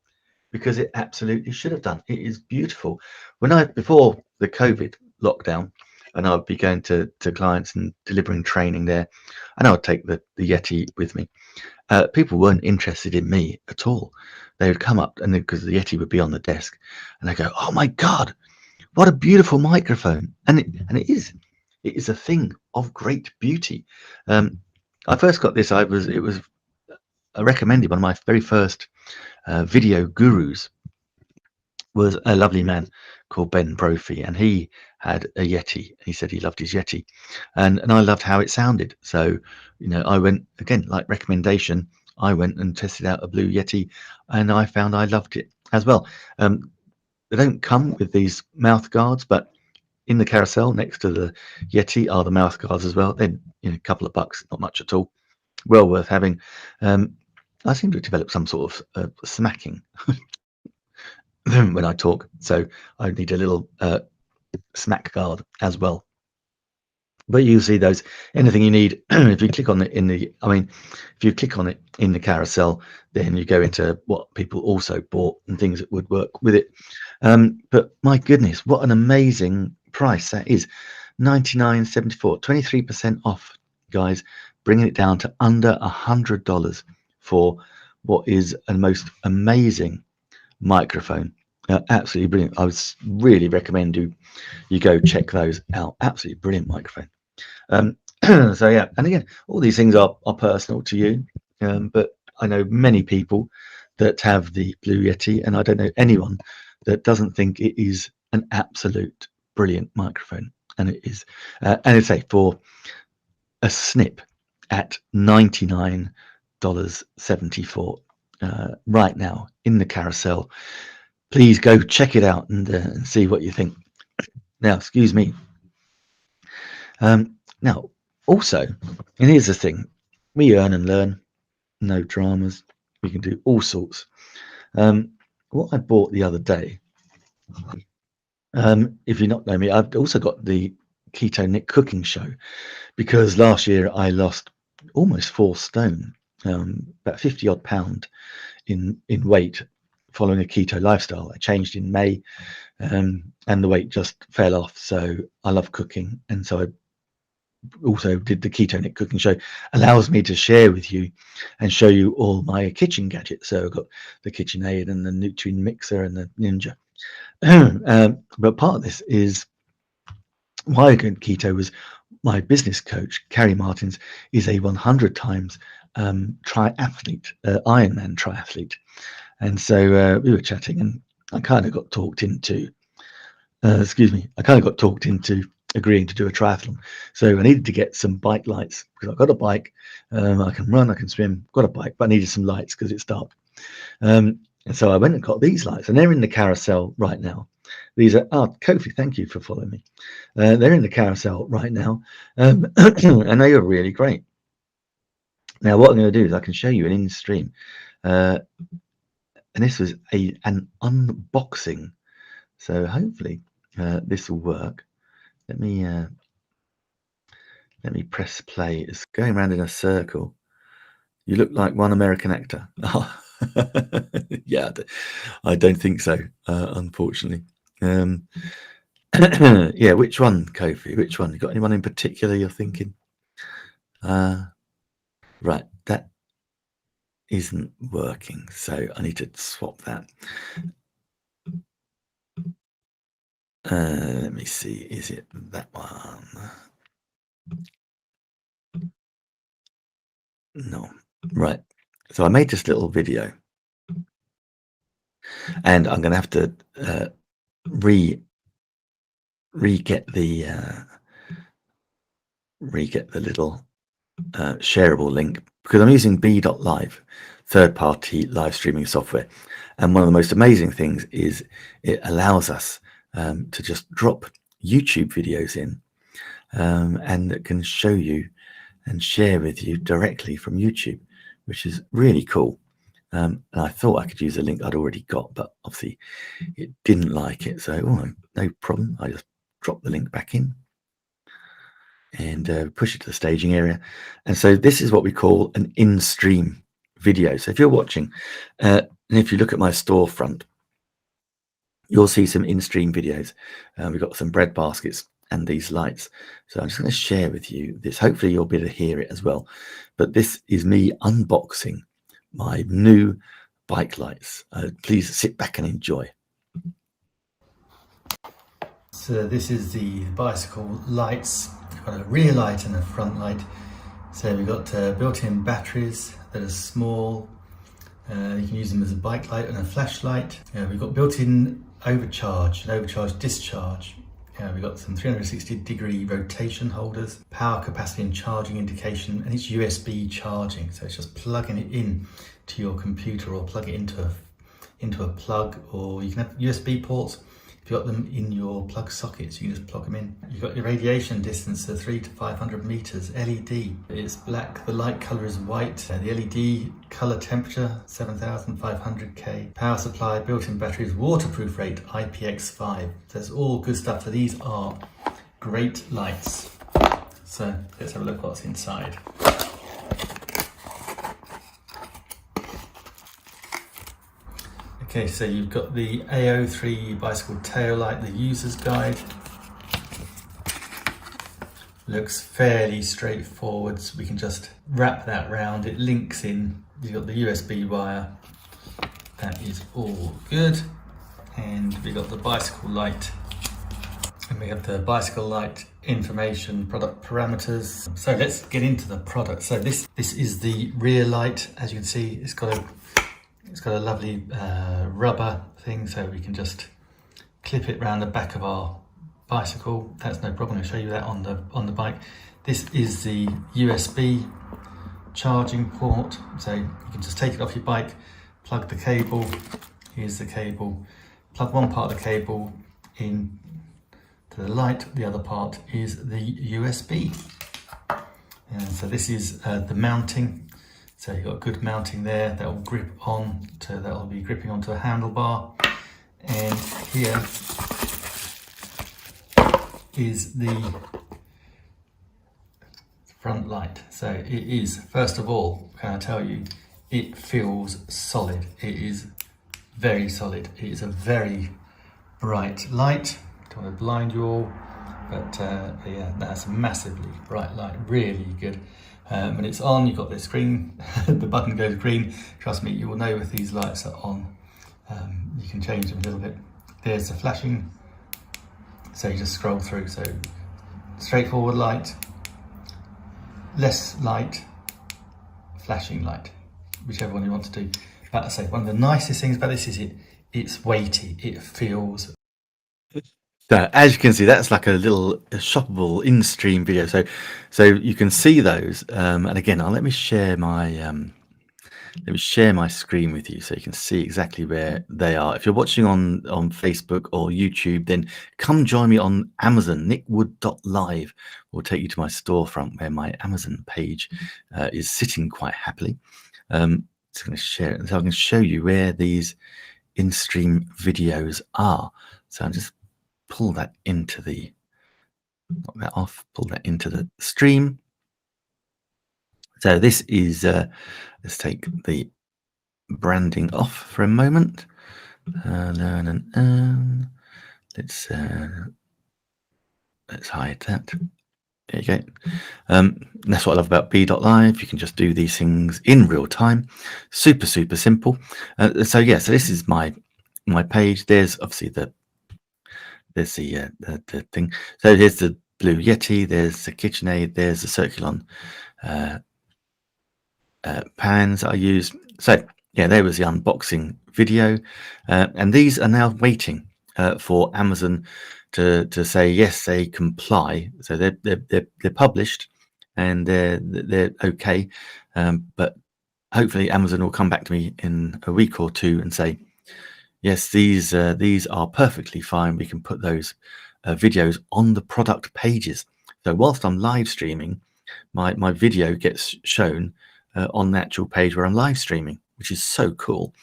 because it absolutely should have done. It is beautiful. Before the COVID lockdown, and I'd be going to clients and delivering training there, and I would take the Yeti with me. People weren't interested in me at all. They would come up, and because the Yeti would be on the desk, and they go, "Oh my God, what a beautiful microphone!" And it is a thing of great beauty. I first got this. It was recommended. One of my very first video gurus was a lovely man called Ben Brophy, and he had a Yeti. He said he loved his Yeti, and I loved how it sounded. So I went again, like recommendation. I went and tested out a Blue Yeti, and I found I loved it as well. They don't come with these mouth guards, but in the carousel next to the Yeti are the mouth guards as well. Then a couple of bucks, not much at all. Well worth having. I seem to have developed some sort of smacking when I talk, so I need a little smack guard as well. But you see those, anything you need. If you click on it if you click on it in the carousel, then you go into what people also bought and things that would work with it. But my goodness, what an amazing price that is. $99.74, 23% off, guys, bringing it down to under $100 for what is a most amazing microphone. Absolutely brilliant. I would really recommend you go check those out. Absolutely brilliant microphone. So yeah, and again, all these things are personal to you, but I know many people that have the Blue Yeti, and I don't know anyone that doesn't think it is an absolute brilliant microphone. And it is, and I'd say for a snip at $99, $8.74 right now in the carousel. Please go check it out and see what you think. Now, excuse me. Now, also, and here's the thing, we earn and learn, no dramas. We can do all sorts. What I bought the other day, if you not know me, I've also got the Keto Nick cooking show, because last year I lost almost 4 stone, about 50 odd pound in weight following a keto lifestyle. I changed in May, and the weight just fell off. So I love cooking, and so I also did the Keto Nick cooking show. Allows me to share with you and show you all my kitchen gadgets. So I've got the KitchenAid and the Nutrient mixer and the Ninja. But part of this is why I went keto was my business coach, Carrie Martins, is a 100 times triathlete, Ironman triathlete. And so we were chatting, and I kind of got talked into, agreeing to do a triathlon. So I needed to get some bike lights, because I've got a bike, I can run, I can swim, got a bike, but I needed some lights because it's dark. And so I went and got these lights, and they're in the carousel right now. These are, Kofi, thank you for following me. They're in the carousel right now, and they are really great. Now, what I'm going to do is I can show you an in-stream, and this was an unboxing. So hopefully this will work. Let me press play. It's going around in a circle. You look like one American actor. Oh, yeah, I don't think so, unfortunately. Yeah, which one, Kofi? Which one? You got anyone in particular you're thinking? Right, that isn't working, so I need to swap that. Let me see, is it that one? No. Right, so I made this little video, and I'm going to have to re-get the little shareable link, because I'm using b.live, third-party live streaming software, and one of the most amazing things is it allows us to just drop YouTube videos in, and it can show you and share with you directly from YouTube, which is really cool. And I thought I could use a link I'd already got, but obviously it didn't like it, so no problem. I just drop the link back in and push it to the staging area. And so this is what we call an in-stream video. So if you're watching, and if you look at my storefront, you'll see some in-stream videos. We've got some bread baskets and these lights. So I'm just going to share with you this. Hopefully you'll be able to hear it as well. But this is me unboxing my new bike lights. Please sit back and enjoy. So this is the bicycle lights. We've got a rear light and a front light. So we've got built-in batteries that are small. You can use them as a bike light and a flashlight. We've got built-in overcharge and overcharge discharge. We've got some 360-degree rotation holders, power capacity and charging indication, and it's USB charging. So it's just plugging it in to your computer, or plug it into a plug, or you can have USB ports. If you've got them in your plug sockets, you can just plug them in. You've got your radiation distance of 300 to 500 meters. LED, it's black. The light color is white. The LED color temperature, 7,500 K. Power supply, built-in batteries, waterproof rate, IPX5. That's all good stuff. So these are great lights. So let's have a look what's inside. Okay, so you've got the AO3 bicycle tail light, the user's guide. Looks fairly straightforward, so we can just wrap that round. It links in. You've got the USB wire. That is all good. And we've got the bicycle light. And we have the bicycle light information, product parameters. So let's get into the product. So this is the rear light. As you can see, it's got a lovely rubber thing, so we can just clip it around the back of our bicycle. That's no problem. I'll show you that on the bike. This is the USB charging port, so you can just take it off your bike, plug the cable, here's the cable, plug one part of the cable in to the light, the other part is the USB. And so this is the mounting. So you've got good mounting there that will grip on to, that will be gripping onto a handlebar. And here is the front light. So it is, first of all, can I tell you, it feels solid. It is very solid. It is a very bright light. Don't want to blind you all, but yeah, that's a massively bright light, really good. When it's on, you've got this green, the button goes green. Trust me, you will know if these lights are on. You can change them a little bit. There's the flashing, so you just scroll through. So straightforward light, less light, flashing light, whichever one you want to do. But I say, one of the nicest things about this is it's weighty, it feels. So as you can see, that's like a little shoppable in-stream video. So you can see those. And again, let me share my screen with you so you can see exactly where they are. If you're watching on Facebook or YouTube, then come join me on Amazon. nickwood.live will take you to my storefront where my Amazon page is sitting quite happily. So I'm going to share it. So I can show you where these in-stream videos are. So I'm just pull that into the, knock that off, pull that into the stream. So this is, let's take the branding off for a moment. Learn and earn. Let's hide that. There you go. That's what I love about B.live. You can just do these things in real time. Super simple. So yeah, so this is my page. There's obviously the thing. So here's the Blue Yeti, there's the KitchenAid, there's the Circulon pans that I use. So yeah, there was the unboxing video, and these are now waiting for Amazon to say yes, they comply. So they're published and they're okay, but hopefully Amazon will come back to me in a week or two and say, yes, these are perfectly fine. We can put those videos on the product pages. So whilst I'm live streaming, my video gets shown on the actual page where I'm live streaming, which is so cool.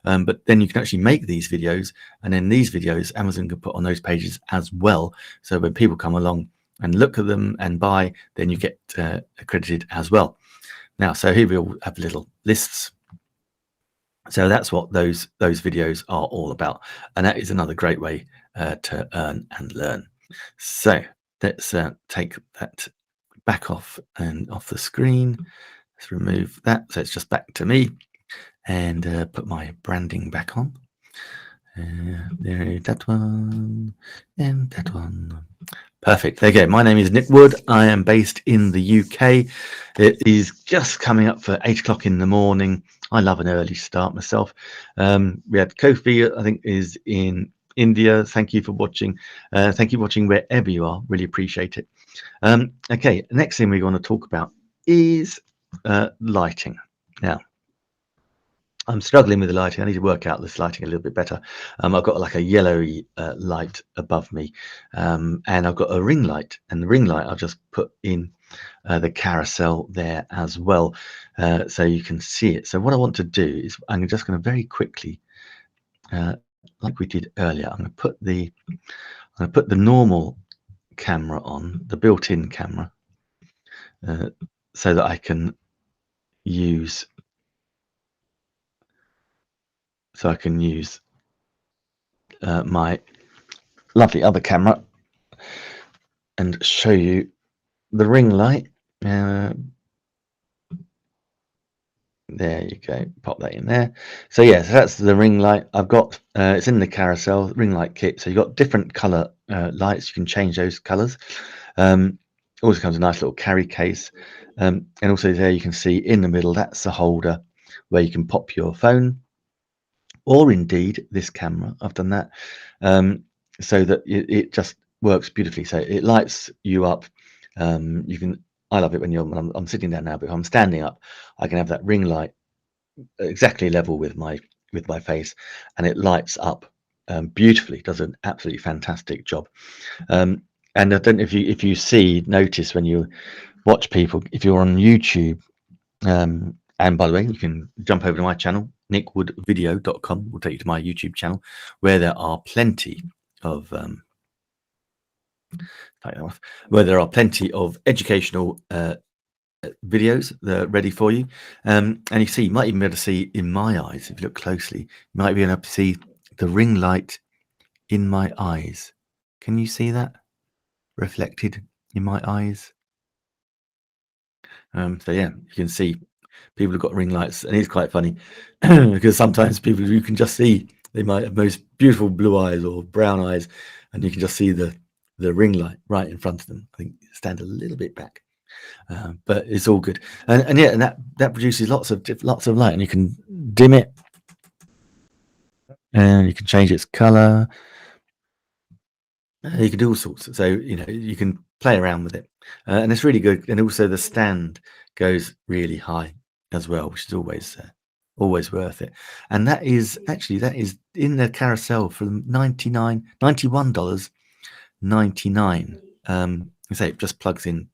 But then you can actually make these videos, and then these videos Amazon can put on those pages as well. So when people come along and look at them and buy, then you get accredited as well. Now, so here we all have little lists. So that's what those videos are all about, and that is another great way to earn and learn. So let's take that back off and off the screen. Let's remove that, so it's just back to me, and put my branding back on. There, that one and that one. Perfect. There you go. My name is Nick Wood. I am based in the UK. It is just coming up for 8 o'clock in the morning. I love an early start myself. We had Kofi, I think, is in India. Thank you for watching. Thank you for watching wherever you are. Really appreciate it. Okay, next thing we're going to talk about is lighting. Now, I'm struggling with the lighting. I need to work out this lighting a little bit better. I've got like a yellowy light above me, and I've got a ring light, and the ring light I'll just put in the carousel there as well, so you can see it. So what I want to do is I'm just going to very quickly, like we did earlier, I'm going to put the normal camera on, the built-in camera, so that I can use. So I can use my lovely other camera and show you the ring light. There you go, pop that in there. So yeah, so that's the ring light I've got. It's in the carousel ring light kit. So you've got different color lights. You can change those colors. Also comes a nice little carry case, and also there you can see in the middle, that's the holder where you can pop your phone, or indeed this camera. I've done that so that it just works beautifully. So it lights you up. You can I love it when I'm sitting down now, but if I'm standing up, I can have that ring light exactly level with my face, and it lights up beautifully. It does an absolutely fantastic job. And I don't know if you notice when you watch people, if you're on YouTube, and by the way, you can jump over to my channel, nickwoodvideo.com, will take you to my YouTube channel, where there are plenty of educational videos that are ready for you. And you might even be able to see in my eyes, if you look closely, you might be able to see the ring light in my eyes. Can you see that reflected in my eyes? So yeah, you can see people have got ring lights, and it's quite funny because sometimes people, you can just see, they might have most beautiful blue eyes or brown eyes, and you can just see the ring light right in front of them. I think stand a little bit back, but it's all good. And yeah, and that produces lots of light, and you can dim it, and you can change its color. You can do all sorts. So you can play around with it, and it's really good. And also the stand goes really high as well, which is always worth it. And that is in the carousel for $91.99. I say it just plugs in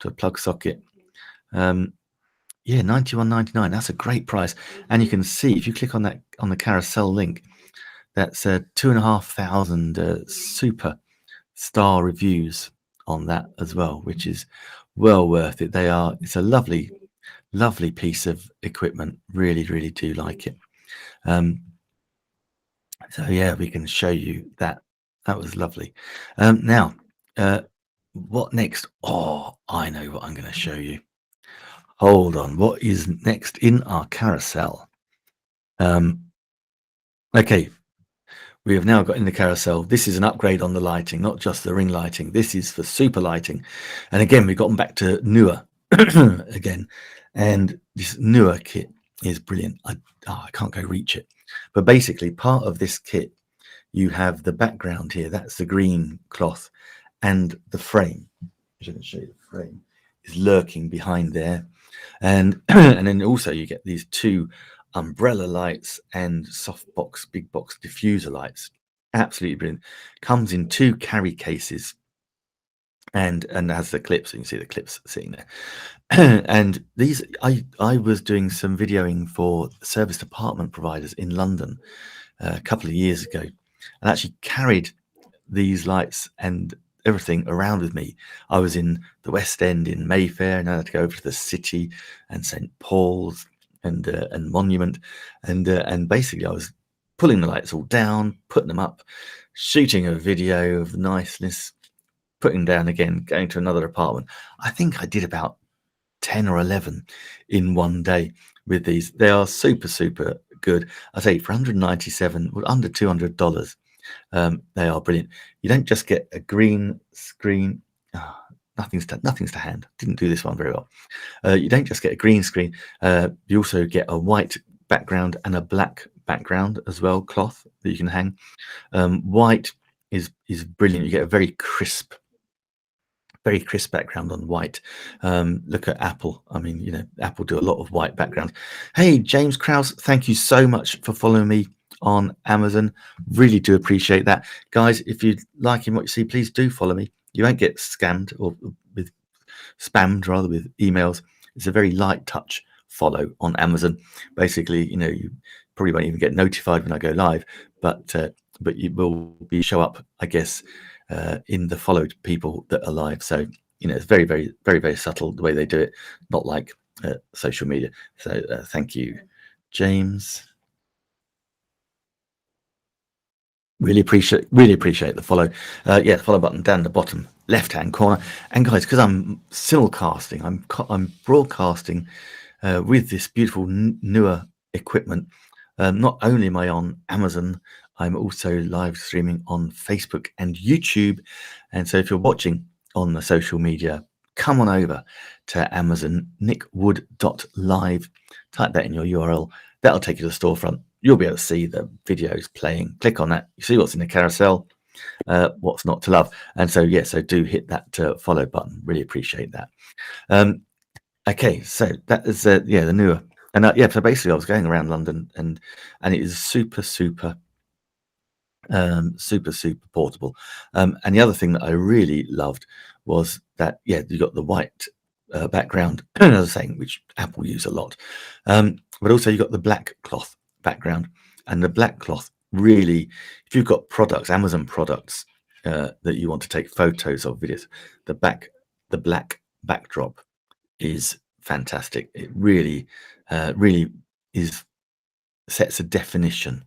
to a plug socket. Yeah, $91.99. That's a great price. And you can see if you click on the carousel link, that's 2,500 super star reviews on that as well, which is well worth it. It's a lovely piece of equipment. Really do like it. So yeah, we can show you that. That was lovely. Now, what next? Oh, I know what I'm going to show you. Hold on, what is next in our carousel? Okay, we have now got in the carousel. This is an upgrade on the lighting, not just the ring lighting. This is for super lighting. And again, we've gotten back to newer again. And this newer kit is brilliant. I can't go reach it. But basically, part of this kit, you have the background here. That's the green cloth, and the frame, which I can show you. The frame is lurking behind there. And and then also you get these two umbrella lights and big box diffuser lights. Absolutely brilliant. Comes in two carry cases, and has the clips. You can see the clips sitting there. And these, I was doing some videoing for service department providers in London a couple of years ago, and actually carried these lights and everything around with me. I was in the West End in Mayfair, and I had to go over to the City and St Paul's and Monument, and basically I was pulling the lights all down, putting them up, shooting a video of the niceness, putting them down again, going to another apartment. I think I did about 10 or 11 in one day with these. They are super good. I say for $197, well, under $200. They are brilliant. You don't just get a green screen. Nothing's to hand. Didn't do this one very well. You don't just get a green screen. You also get a white background and a black background as well, cloth that you can hang. White is brilliant. You get a very crisp background on white. Look at Apple. I mean, Apple do a lot of white backgrounds. Hey, James Krause, thank you so much for following me on Amazon. Really do appreciate that. Guys, if you're liking what you see, please do follow me. You won't get scammed or spammed rather with emails. It's a very light touch follow on Amazon. Basically, you probably won't even get notified when I go live, but you will show up, I guess, in the followed people that are live. So it's very subtle the way they do it, not like social media. So thank you, James. Really appreciate the follow. Yeah, follow button down the bottom left hand corner. And guys, because I'm simulcasting, I'm broadcasting with this beautiful newer equipment. Not only am I on Amazon, I'm also live streaming on Facebook and YouTube. And so if you're watching on the social media, come on over to Amazon, nickwood.live. Type that in your URL. That'll take you to the storefront. You'll be able to see the videos playing. Click on that. You see what's in the carousel. what's not to love. And so yeah, so do hit that follow button. Really appreciate that. Okay, so that is yeah, the newer. And yeah, so basically I was going around London, and it is super portable. And the other thing that I really loved was that, yeah, you got the white background, as I was saying, which Apple use a lot. But also you got the black cloth background, and the black cloth really, if you've got products, Amazon products that you want to take photos of, videos, the black backdrop is fantastic. It really, really is sets a definition.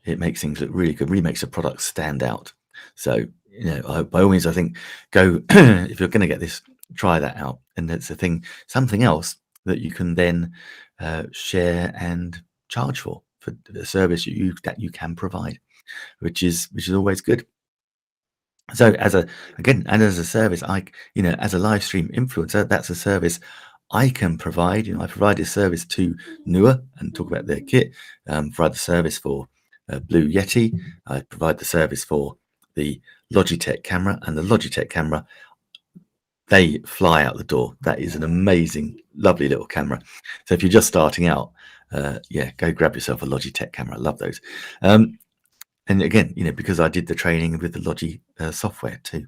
It makes things look really good, really makes a product stand out. So, you know, by all means, I think go if you're going to get this, try that out. And that's a thing, something else that you can then share and charge for the service that you can provide, which is always good. So as a service, as a live stream influencer, that's a service I can provide. I provide this service to Newer and talk about their kit. Provide the service for Blue Yeti. I provide the service for the Logitech camera, and the Logitech camera, they fly out the door. That is an amazing, lovely little camera. So if you're just starting out, yeah, go grab yourself a Logitech camera. I love those. And again, because I did the training with the Logi software too,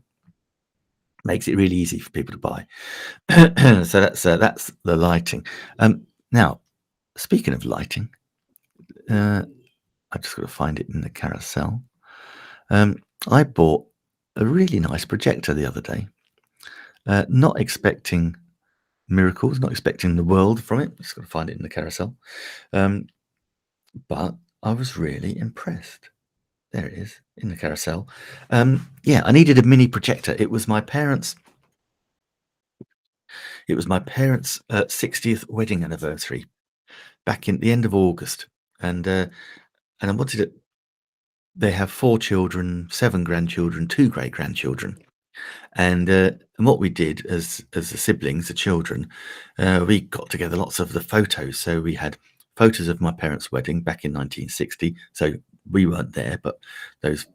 makes it really easy for people to buy. So that's the lighting. Now, speaking of lighting, I've just got to find it in the carousel. I bought a really nice projector the other day, not expecting miracles, not expecting the world from it. Just got to find it in the carousel. But I was really impressed. There it is in the carousel. Yeah, I needed a mini projector. It was my parents' 60th wedding anniversary back in the end of August, and I wanted it. They have 4 children, 7 grandchildren, 2 great grandchildren, and what we did as the siblings, the children, we got together lots of the photos. So we had photos of my parents' wedding back in 1960. So we weren't there, but those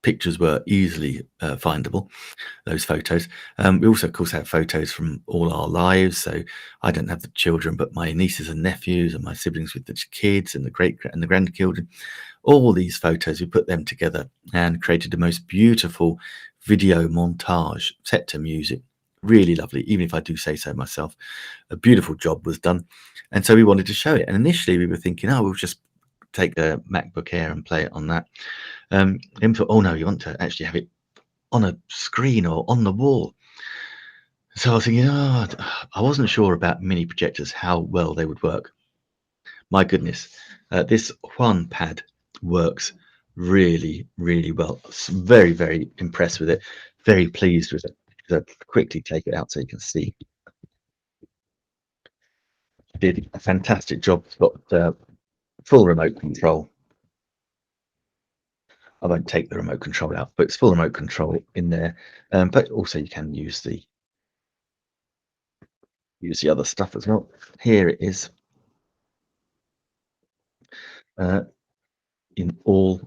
pictures were easily findable, those photos. We also, of course, have photos from all our lives. So I don't have the children, but my nieces and nephews and my siblings with the kids and the grandchildren. All these photos, we put them together and created the most beautiful video montage set to music. Really lovely, even if I do say so myself. A beautiful job was done. And so we wanted to show it. And initially we were thinking, we'll just take a MacBook Air and play it on that. Then thought, oh no, you want to actually have it on a screen or on the wall. So I was thinking, I wasn't sure about mini projectors, how well they would work. My goodness, this Juan pad works really, really well. Very, very impressed with it. Very pleased with it. So quickly take it out so you can see. Did a fantastic job. It's got full remote control. I won't take the remote control out, but it's full remote control in there. But also you can use the other stuff as well. Here it is, in all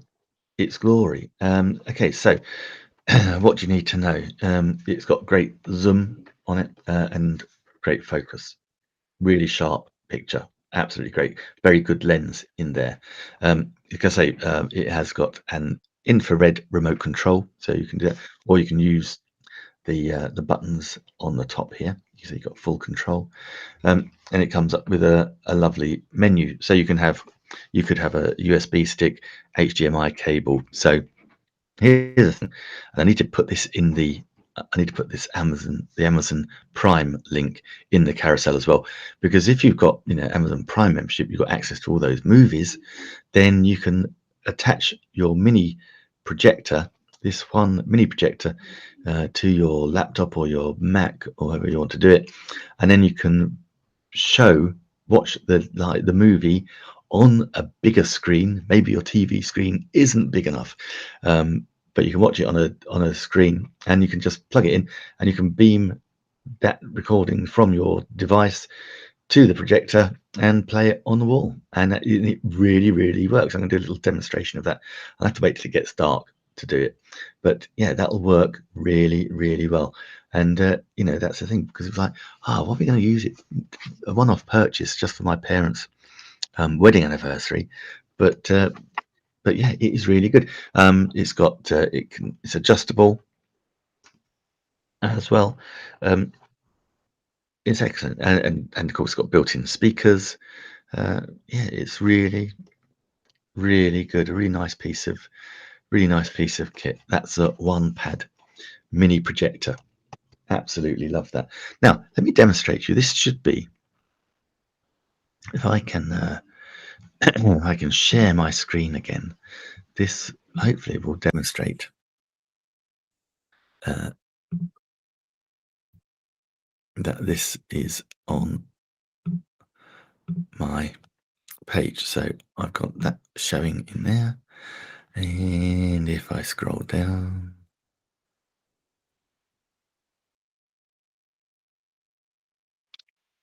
its glory. Okay, so what do you need to know? It's got great zoom on it and great focus. Really sharp picture. Absolutely great. Very good lens in there. Like I say, it has got an infrared remote control, so you can do that, or you can use the buttons on the top here. So you've got full control, and it comes up with a lovely menu. So you could have a USB stick, HDMI cable. So here's the thing. I need to put this in the Amazon Prime link in the carousel as well, because if you've got Amazon Prime membership, you've got access to all those movies. Then you can attach your mini projector, this one mini projector, to your laptop or your Mac or however you want to do it, and then you can watch the movie on a bigger screen. Maybe your TV screen isn't big enough, but you can watch it on a screen, and you can just plug it in, and you can beam that recording from your device to the projector and play it on the wall, and it really, really works. I'm going to do a little demonstration of that. I'll have to wait till it gets dark to do it. But yeah, that'll work really, really well. And you know, that's the thing, because it's like, what are we going to use it? A one-off purchase just for my parents' wedding anniversary, but yeah, it is really good. It's got it's adjustable as well. It's excellent, and of course, it's got built-in speakers. Yeah, it's really, really good. A really nice piece of kit. That's a one pad mini projector. Absolutely love that. Now, let me demonstrate to you. This should be, if I can, I can share my screen again. This hopefully will demonstrate that this is on my page. So I've got that showing in there. And if I scroll down,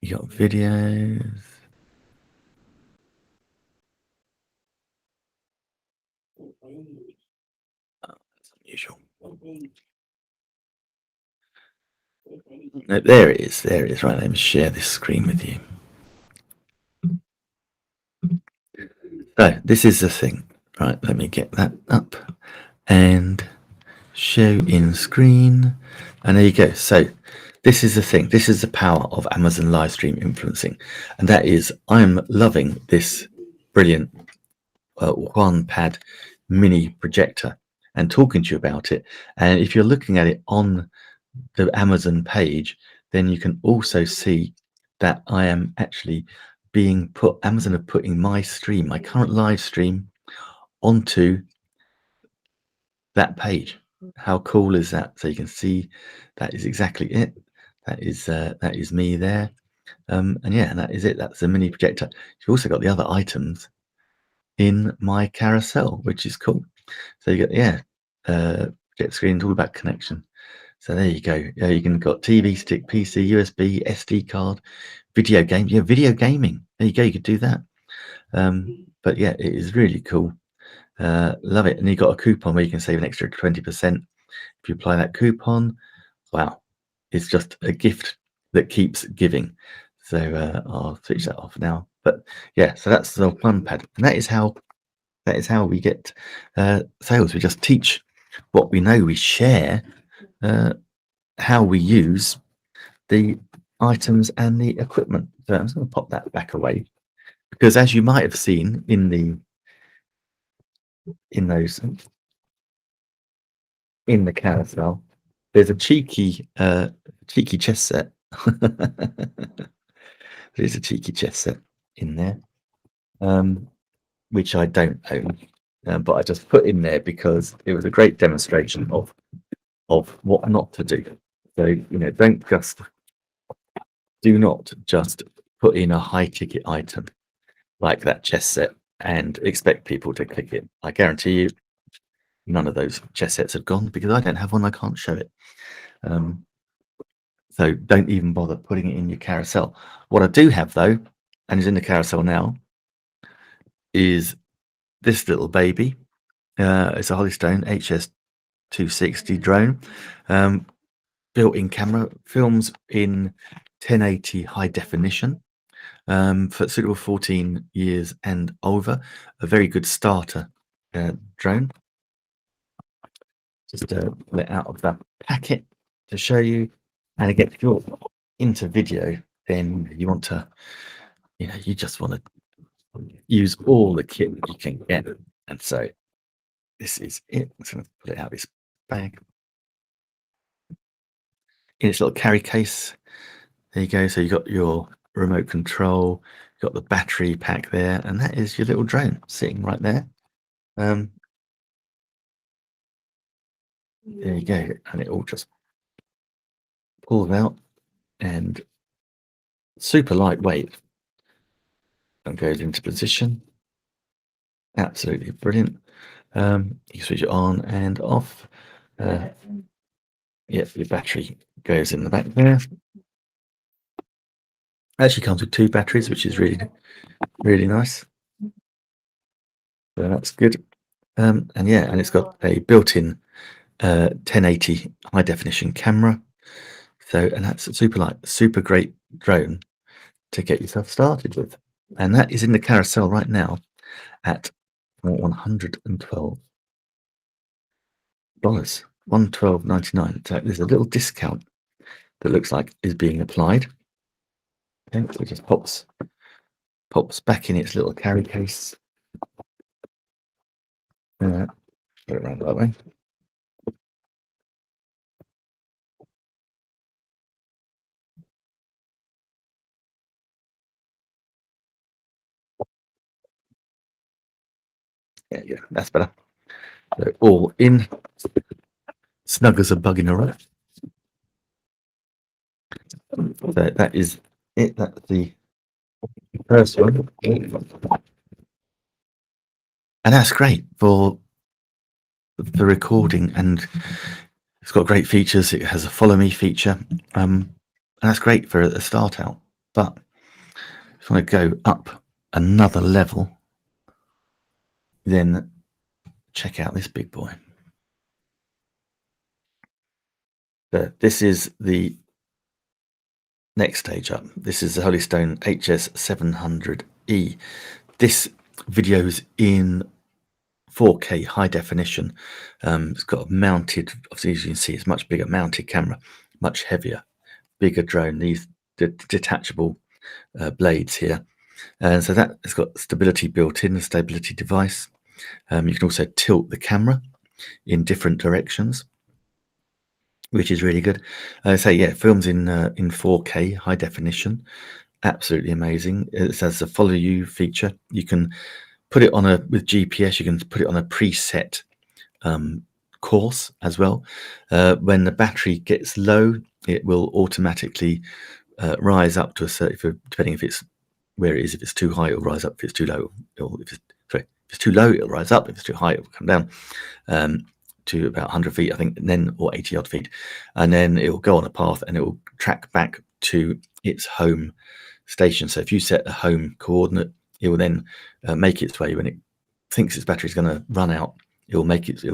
you got videos. That's unusual. No, there it is. There it is. Right, let me share this screen with you. So this is the thing. Right, let me get that up and show in screen. And there you go. So this is the thing. This is the power of Amazon Livestream influencing. And that is, I'm loving this brilliant one pad mini projector and talking to you about it. And if you're looking at it on the Amazon page, then you can also see that I am actually being put, Amazon are putting my stream, my current live stream, onto that page. How cool is that? So you can see that is exactly it. That is me there. And yeah, and that is it. That's the mini projector. You've also got the other items in my carousel, which is cool. So you get project screen, all about connection. So there you go. Yeah, you can got TV stick, PC, USB, SD card, video game. Yeah, video gaming. There you go. You could do that. But yeah, it is really cool. Love it. And you got a coupon where you can save an extra 20% if you apply that coupon. Wow, it's just a gift that keeps giving. So I'll switch that off now. But yeah, so that's the one pad, and that is how we get sales. We just teach what we know. We share how we use the items and the equipment. So I'm just going to pop that back away, because as you might have seen in the carousel, there's a cheeky chess set. There's a cheeky chess set in there, which I don't own, but I just put in there because it was a great demonstration of what not to do. So do not just put in a high ticket item like that chess set and expect people to click it. I guarantee you, none of those chess sets have gone, because I don't have one. I can't show it. So don't even bother putting it in your carousel. What I do have, though, and is in the carousel now, is this little baby. It's a Hollystone HS260 drone, built-in camera, films in 1080 high definition, for suitable 14 years and over. A very good starter drone. Just pull it out of that packet to show you. And again, if you're into video, then you want to, you just want to use all the kit that you can get. And so this is it. I'm just going to pull it out of this bag. In its little carry case, there you go. So you got your remote control, you got the battery pack there, and that is your little drone sitting right there. There you go, and it all just pulls out, and super lightweight, and goes into position. Absolutely brilliant. You switch it on and off. Yep, your battery goes in the back there. Actually comes with 2 batteries, which is really, really nice. So that's good. And yeah, and it's got a built-in 1080 high definition camera. So, and that's a super great drone to get yourself started with. And that is in the carousel right now at $112. $112.99. So there's a little discount that looks like is being applied. Okay, so it just pops back in its little carry case. Put it around that way. Yeah, that's better. So all in, snug as a bug in a rug. So that is it. That's the first one, and that's great for recording, and it's got great features. It has a follow me feature, and that's great for a start out. But if you want to go up another level, then check out this big boy. This is the next stage up. This is the Holystone HS700E. This video's in 4K high definition. It's got a mounted, obviously as you can see, it's much bigger mounted camera, much heavier, bigger drone. These detachable blades here, and so that it's got stability built in, a stability device. You can also tilt the camera in different directions, which is really good. So yeah, films in 4K high definition, absolutely amazing. It has a follow you feature. You can put it on with GPS. You can put it on a preset course as well. When the battery gets low, it will automatically rise up to a certain, depending if it's where it is. If it's too high, it'll rise up. If it's too low, if it's too low, it'll rise up. If it's too high, it'll come down to about 100 feet, I think, and then or 80 odd feet, and then it will go on a path and it will track back to its home station. So if you set a home coordinate, it will then make its way when it thinks its battery is going to run out. It will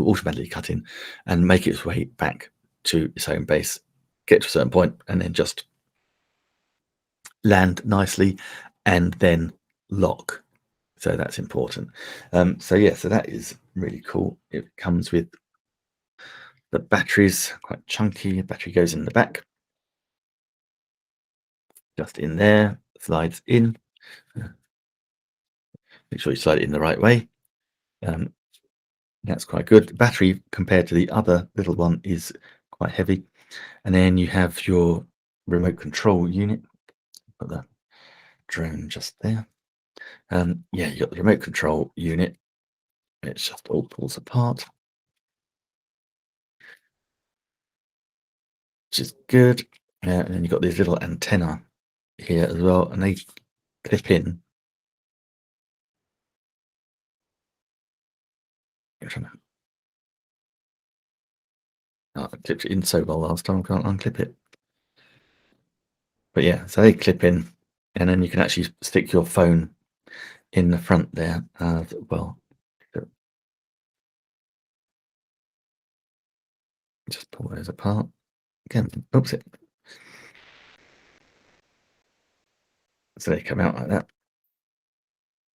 automatically cut in and make its way back to its home base, get to a certain point, and then just land nicely and then lock. So that's important. So that is really cool. It comes with the batteries, quite chunky. Battery goes in the back, just in there, slides in. Make sure you slide it in the right way. That's quite good. The battery compared to the other little one is quite heavy. And then you have your remote control unit. Put the drone just there. You got the remote control unit. It just all pulls apart, which is good. And then you've got these little antenna here as well, and they clip in. I clipped it in so well last time, I can't unclip it. But yeah, so they clip in, and then you can actually stick your phone in the front there as well. Just pull those apart again. Oops, so they come out like that,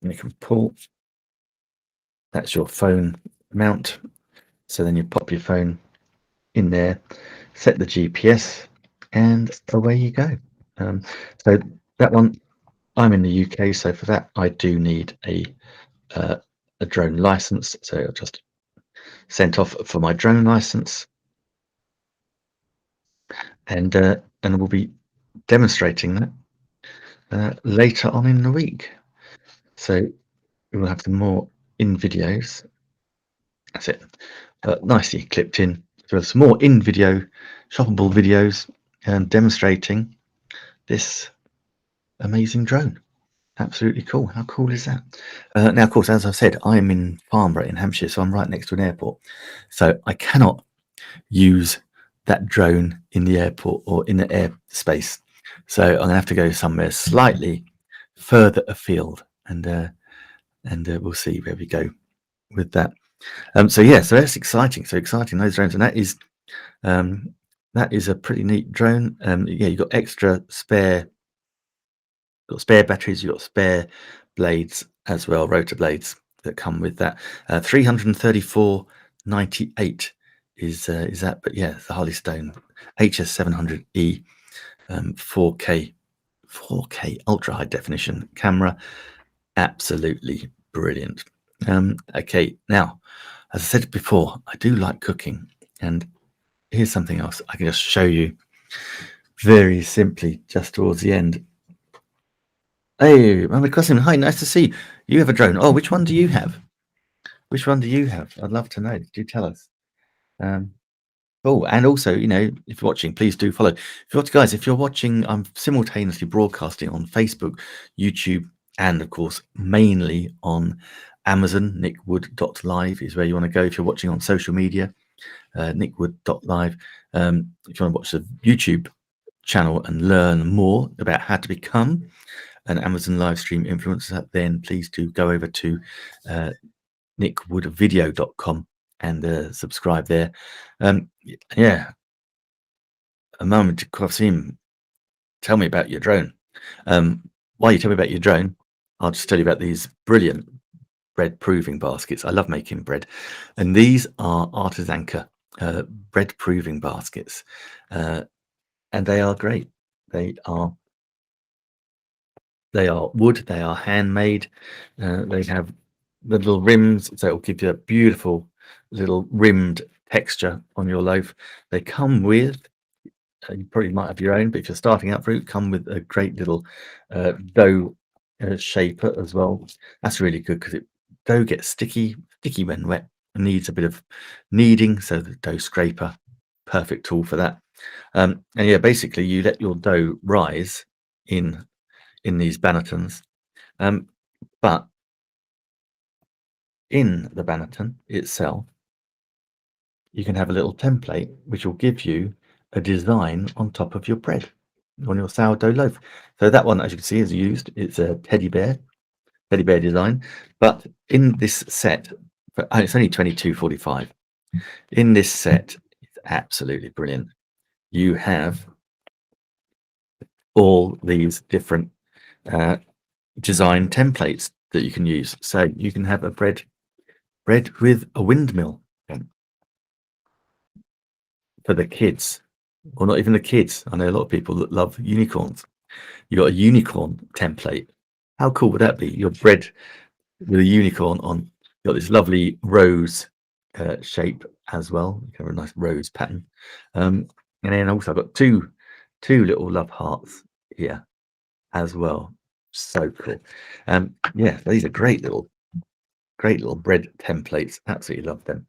and you can pull. That's your phone mount. So then you pop your phone in there, set the GPS, and away you go. So that one, I'm in the UK, so for that I do need a drone license. So I'll just sent off for my drone license, and we'll be demonstrating that later on in the week. So we will have some more in videos. That's it, nicely clipped in. So there's some more in video shoppable videos demonstrating this amazing drone. Absolutely cool. How cool is that? Now, of course, as I've said, I'm in Farnborough in Hampshire, so I'm right next to an airport. So I cannot use that drone in the airport or in the airspace. So I'm gonna have to go somewhere slightly further afield, and we'll see where we go with that. So yeah, so that's exciting. So exciting, those drones, and um, that is a pretty neat drone. Yeah, you've got extra spare batteries, you've got spare blades as well, rotor blades that come with that. 334.98 is that, but yeah, the Harley Stone HS700E 4K ultra high definition camera, absolutely brilliant. Okay, now, as I said before, I do like cooking, and here's something else I can just show you very simply just towards the end. Hey, Mohammed Qasim, hi, nice to see you. You have a drone. Oh, which one do you have? Which one do you have? I'd love to know. Do tell us. Um, oh, and also, if you're watching, please do follow. If you're watching, I'm simultaneously broadcasting on Facebook, YouTube, and of course, mainly on Amazon. Nickwood.live is where you want to go if you're watching on social media. Nickwood.live. If you want to watch the YouTube channel and learn more about how to become an Amazon live stream influencer, then please do go over to nickwoodvideo.com and subscribe there. Yeah, a moment to Qasim, tell me about your drone. While you tell me about your drone, I'll just tell you about these brilliant bread proving baskets. I love making bread, and these are Artisanca bread proving baskets, and they are great. They are wood. They are handmade. They have the little rims, so it will give you a beautiful little rimmed texture on your loaf. They come with, you probably might have your own, but if you're starting out fruit, come with a great little dough shaper as well. That's really good because dough gets sticky when wet, and needs a bit of kneading. So the dough scraper, perfect tool for that. And yeah, basically you let your dough rise in these bannetons, but in the banneton itself, you can have a little template which will give you a design on top of your bread, on your sourdough loaf. So that one, as you can see, is used. It's a teddy bear design. But in this set, it's only 22.45. In this set, it's absolutely brilliant. You have all these different design templates that you can use. So you can have a bread with a windmill for the kids, or not even the kids. I know a lot of people that love unicorns. You got a unicorn template. How cool would that be? Your bread with a unicorn on. You got this lovely rose shape as well. You have a nice rose pattern, and then also I've got two little love hearts here as well. So cool. Yeah, these are great little bread templates. Absolutely love them.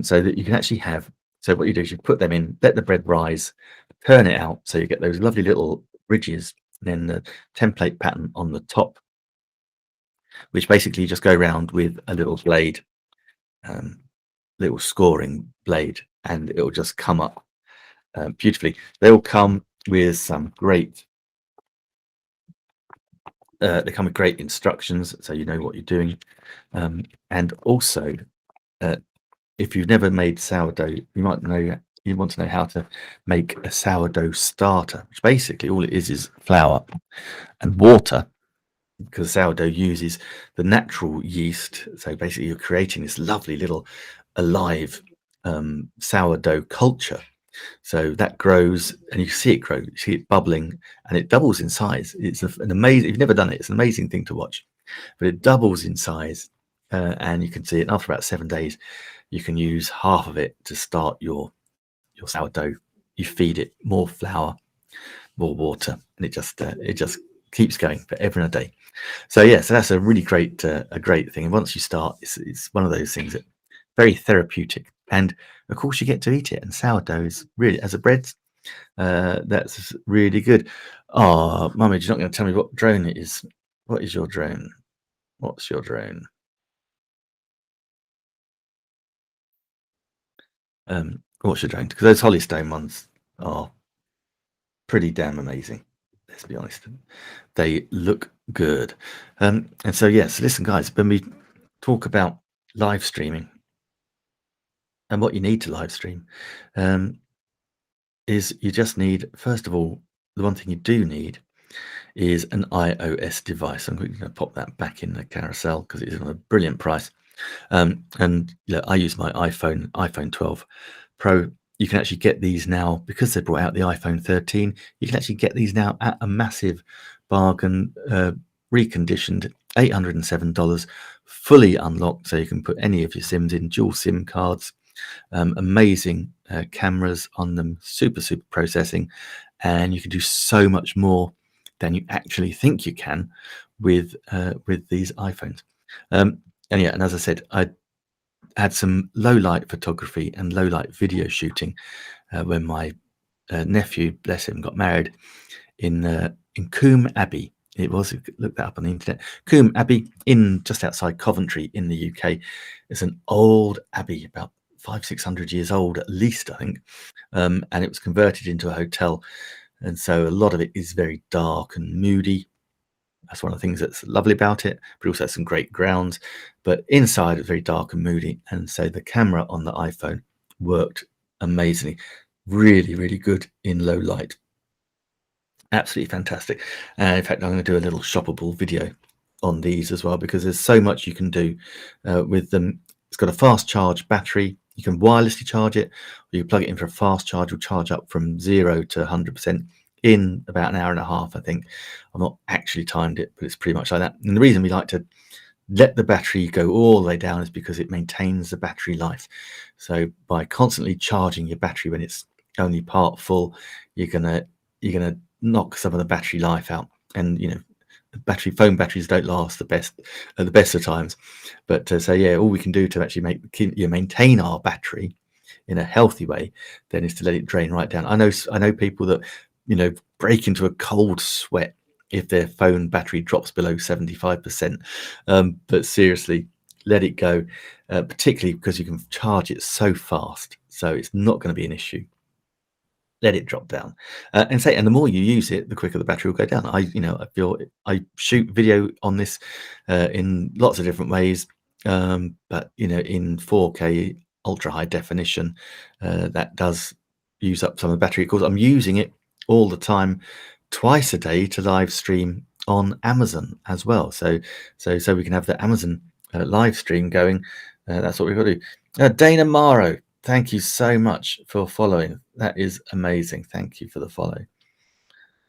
So that you can actually have. So what you do is you put them in, let the bread rise, turn it out, so you get those lovely little ridges, and then the template pattern on the top, which basically you just go around with a little blade, little scoring blade, and it will just come up beautifully. They will come with some great. They come with great instructions, so you know what you're doing, and also. If you've never made sourdough, you want to know how to make a sourdough starter, which basically all it is flour and water, because sourdough uses the natural yeast. So basically, you're creating this lovely little alive sourdough culture. So that grows, and you see it grow, you see it bubbling, and it doubles in size. It's an amazing. If you've never done it, it's an amazing thing to watch. But it doubles in size, and you can see it after about 7 days. You can use half of it to start your sourdough. You feed it more flour, more water, and it just keeps going forever and a day. So yeah, so that's a really great thing. And once you start, it's one of those things that very therapeutic. And of course, you get to eat it. And sourdough is really, as a bread, that's really good. Oh, Mummy, you're not going to tell me what drone it is. What is your drone? What's your drone? What's your drone? Because those Holystone ones are pretty damn amazing. Let's be honest. They look good. And so, yes, listen, guys, when we talk about live streaming, And what you need to live stream is you just need, first of all, the one thing you do need is an iOS device. I'm going to pop that back in the carousel because it is on a brilliant price. And I use my iPhone 12 Pro. You can actually get these now because they brought out the iPhone 13. You can actually get these now at a massive bargain, reconditioned, $807, fully unlocked, so you can put any of your SIMs in, dual SIM cards. Amazing cameras on them, super processing, and you can do so much more than you actually think you can with these iPhones. And as I said, I had some low light photography and low light video shooting when my nephew, bless him, got married in Coombe Abbey. It was, look that up on the internet. Coombe Abbey, in just outside Coventry in the UK. It's an old abbey, about 500-600 years old at least, I think, and it was converted into a hotel, and so a lot of it is very dark and moody. That's one of the things that's lovely about it, but also has some great grounds. But inside it's very dark and moody, and so the camera on the iPhone worked amazingly. Really good in low light. Absolutely fantastic. And in fact, I'm going to do a little shoppable video on these as well, because there's so much you can do with them. It's got a fast charge battery. You can wirelessly charge it, or you plug it in for a fast charge. Will charge up from 0 to 100% in about an hour and a half, I think. I've not actually timed it, but it's pretty much like that. And the reason we like to let the battery go all the way down is because it maintains the battery life. So by constantly charging your battery when it's only part full, you're gonna knock some of the battery life out. And phone batteries don't last the best at the best of times. But so yeah, all we can do to actually maintain our battery in a healthy way then is to let it drain right down. I know people that break into a cold sweat if their phone battery drops below 75%. But seriously, let it go, particularly because you can charge it so fast, so it's not going to be an issue. Let it drop down, and the more you use it, the quicker the battery will go down. I feel I shoot video on this in lots of different ways, but in 4K ultra high definition, that does use up some of the battery. Of course, I'm using it all the time, twice a day, to live stream on Amazon as well. So we can have the Amazon live stream going. That's what we've got to do. Dana Morrow, thank you so much for following. That is amazing. Thank you for the follow.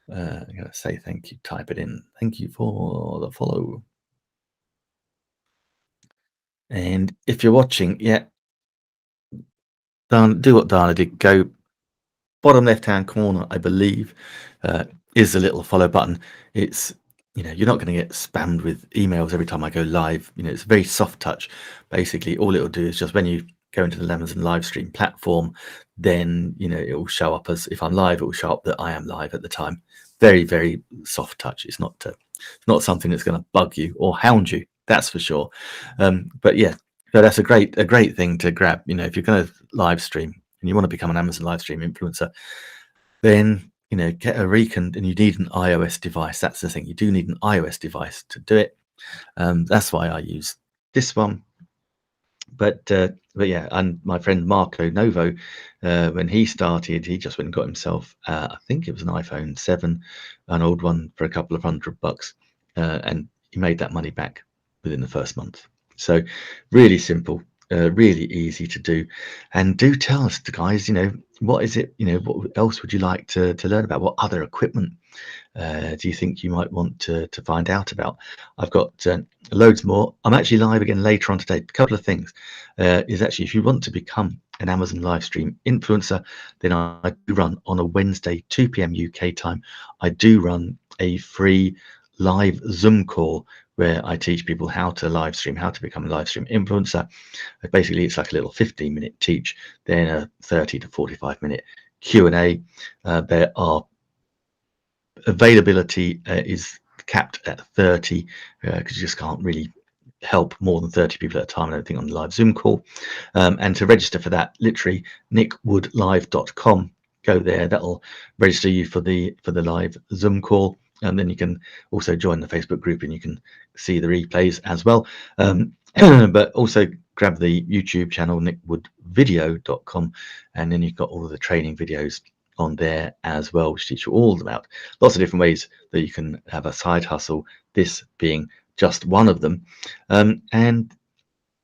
I'm going to say thank you. Type it in. Thank you for the follow. And if you're watching, do what Dana did. Go bottom left-hand corner, I believe, is the little follow button. It's you're not going to get spammed with emails every time I go live. It's very soft touch. Basically, all it'll do is just when you go into the Amazon live stream platform, then it will show up as, if I'm live, it will show up that I am live at the time. Very soft touch. It's not something that's going to bug you or hound you, that's for sure. But yeah, so that's a great thing to grab. If you're going to live stream and you want to become an Amazon live stream influencer, then get a Recon, and you need an iOS device. That's the thing. You do need an iOS device to do it. That's why I use this one. But yeah, and my friend Marco Novo, when he started, he just went and got himself, I think it was an iPhone 7, an old one, for a couple of $100, and he made that money back within the first month. So really simple, really easy to do. And do tell us, guys, what is it, what else would you like to learn about? What other equipment do you think you might want to find out about? I've got loads more. I'm actually live again later on today. A couple of things is actually, if you want to become an Amazon live stream influencer, then I do run on a Wednesday, 2 p.m. UK time. I do run a free live Zoom call where I teach people how to live stream, how to become a live stream influencer. Basically, it's like a little 15-minute teach, then a 30 to 45-minute Q&A. There are availability is capped at 30 because you just can't really help more than 30 people at a time, I don't think, on the live Zoom call. And to register for that, literally nickwoodlive.com. Go there, that'll register you for the live Zoom call, and then you can also join the Facebook group and you can see the replays as well. But also grab the YouTube channel, nickwoodvideo.com, and then you've got all of the training videos on there as well, which teach you all about lots of different ways that you can have a side hustle, this being just one of them. And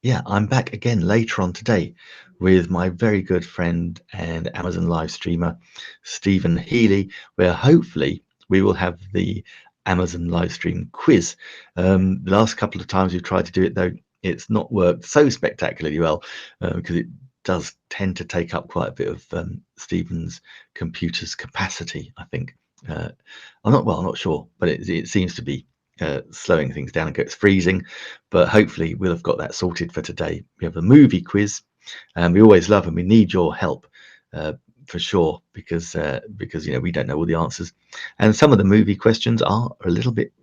yeah, I'm back again later on today with my very good friend and Amazon live streamer, Stephen Healy, where hopefully we will have the Amazon live stream quiz. The last couple of times we've tried to do it, though, it's not worked so spectacularly well because it does tend to take up quite a bit of Stephen's computer's capacity, I think. I'm not sure, but it seems to be slowing things down and it's freezing, but hopefully we'll have got that sorted for today. We have a movie quiz, and we always love and we need your help for sure, because we don't know all the answers, and some of the movie questions are a little bit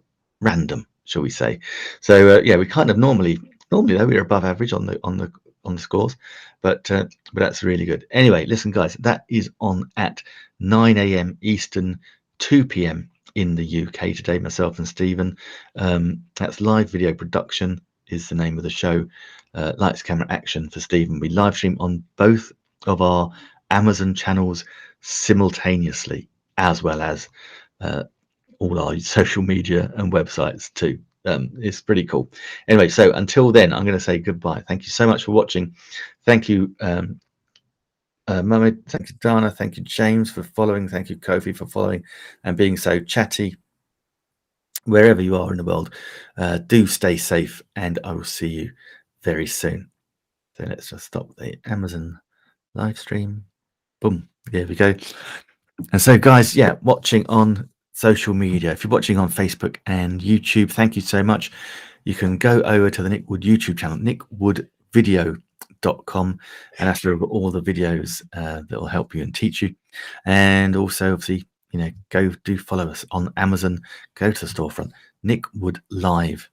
random, shall we say. So yeah, we kind of normally though we're above average on the scores, but that's really good. Anyway, listen guys, that is on at 9 a.m. Eastern, 2 p.m. in the UK today, myself and Stephen. That's live video production is the name of the show. Lights, camera, action for Stephen. We live stream on both of our Amazon channels simultaneously, as well as all our social media and websites too. It's pretty cool. Anyway, so until then, I'm going to say goodbye. Thank you so much for watching. Thank you, Mohammed. Thank you, Dana. Thank you, James, for following. Thank you, Kofi, for following and being so chatty. Wherever you are in the world, do stay safe, and I will see you very soon. So let's just stop the Amazon live stream. Boom. There we go. And so, guys, yeah, watching on social media, if you're watching on Facebook and YouTube, thank you so much. You can go over to the Nick Wood YouTube channel, nickwoodvideo.com, and that's where all the videos that will help you and teach you. And also, obviously, go do follow us on Amazon. Go to the storefront, Nick Wood Live.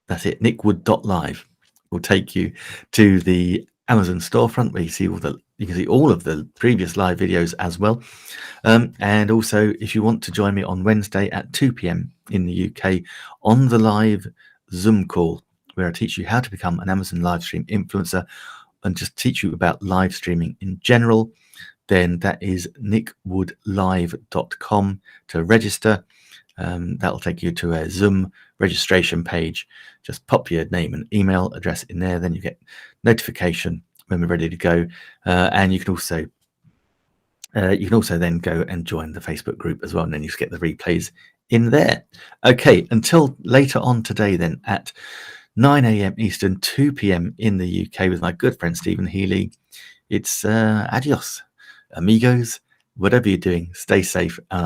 That's it, nickwood.live will take you to the Amazon storefront where you can see all of the previous live videos as well. And also, if you want to join me on Wednesday at 2 p.m. in the UK on the live Zoom call, where I teach you how to become an Amazon live stream influencer and just teach you about live streaming in general, then that is nickwoodlive.com to register. That'll take you to a Zoom registration page. Just pop your name and email address in there, then you get notification when we're ready to go. And you can also then go and join the Facebook group as well, and then you just get the replays in there. Okay, until later on today then at 9 a.m. Eastern, 2 p.m. in the UK with my good friend Stephen Healy. It's adios, amigos. Whatever you're doing, stay safe.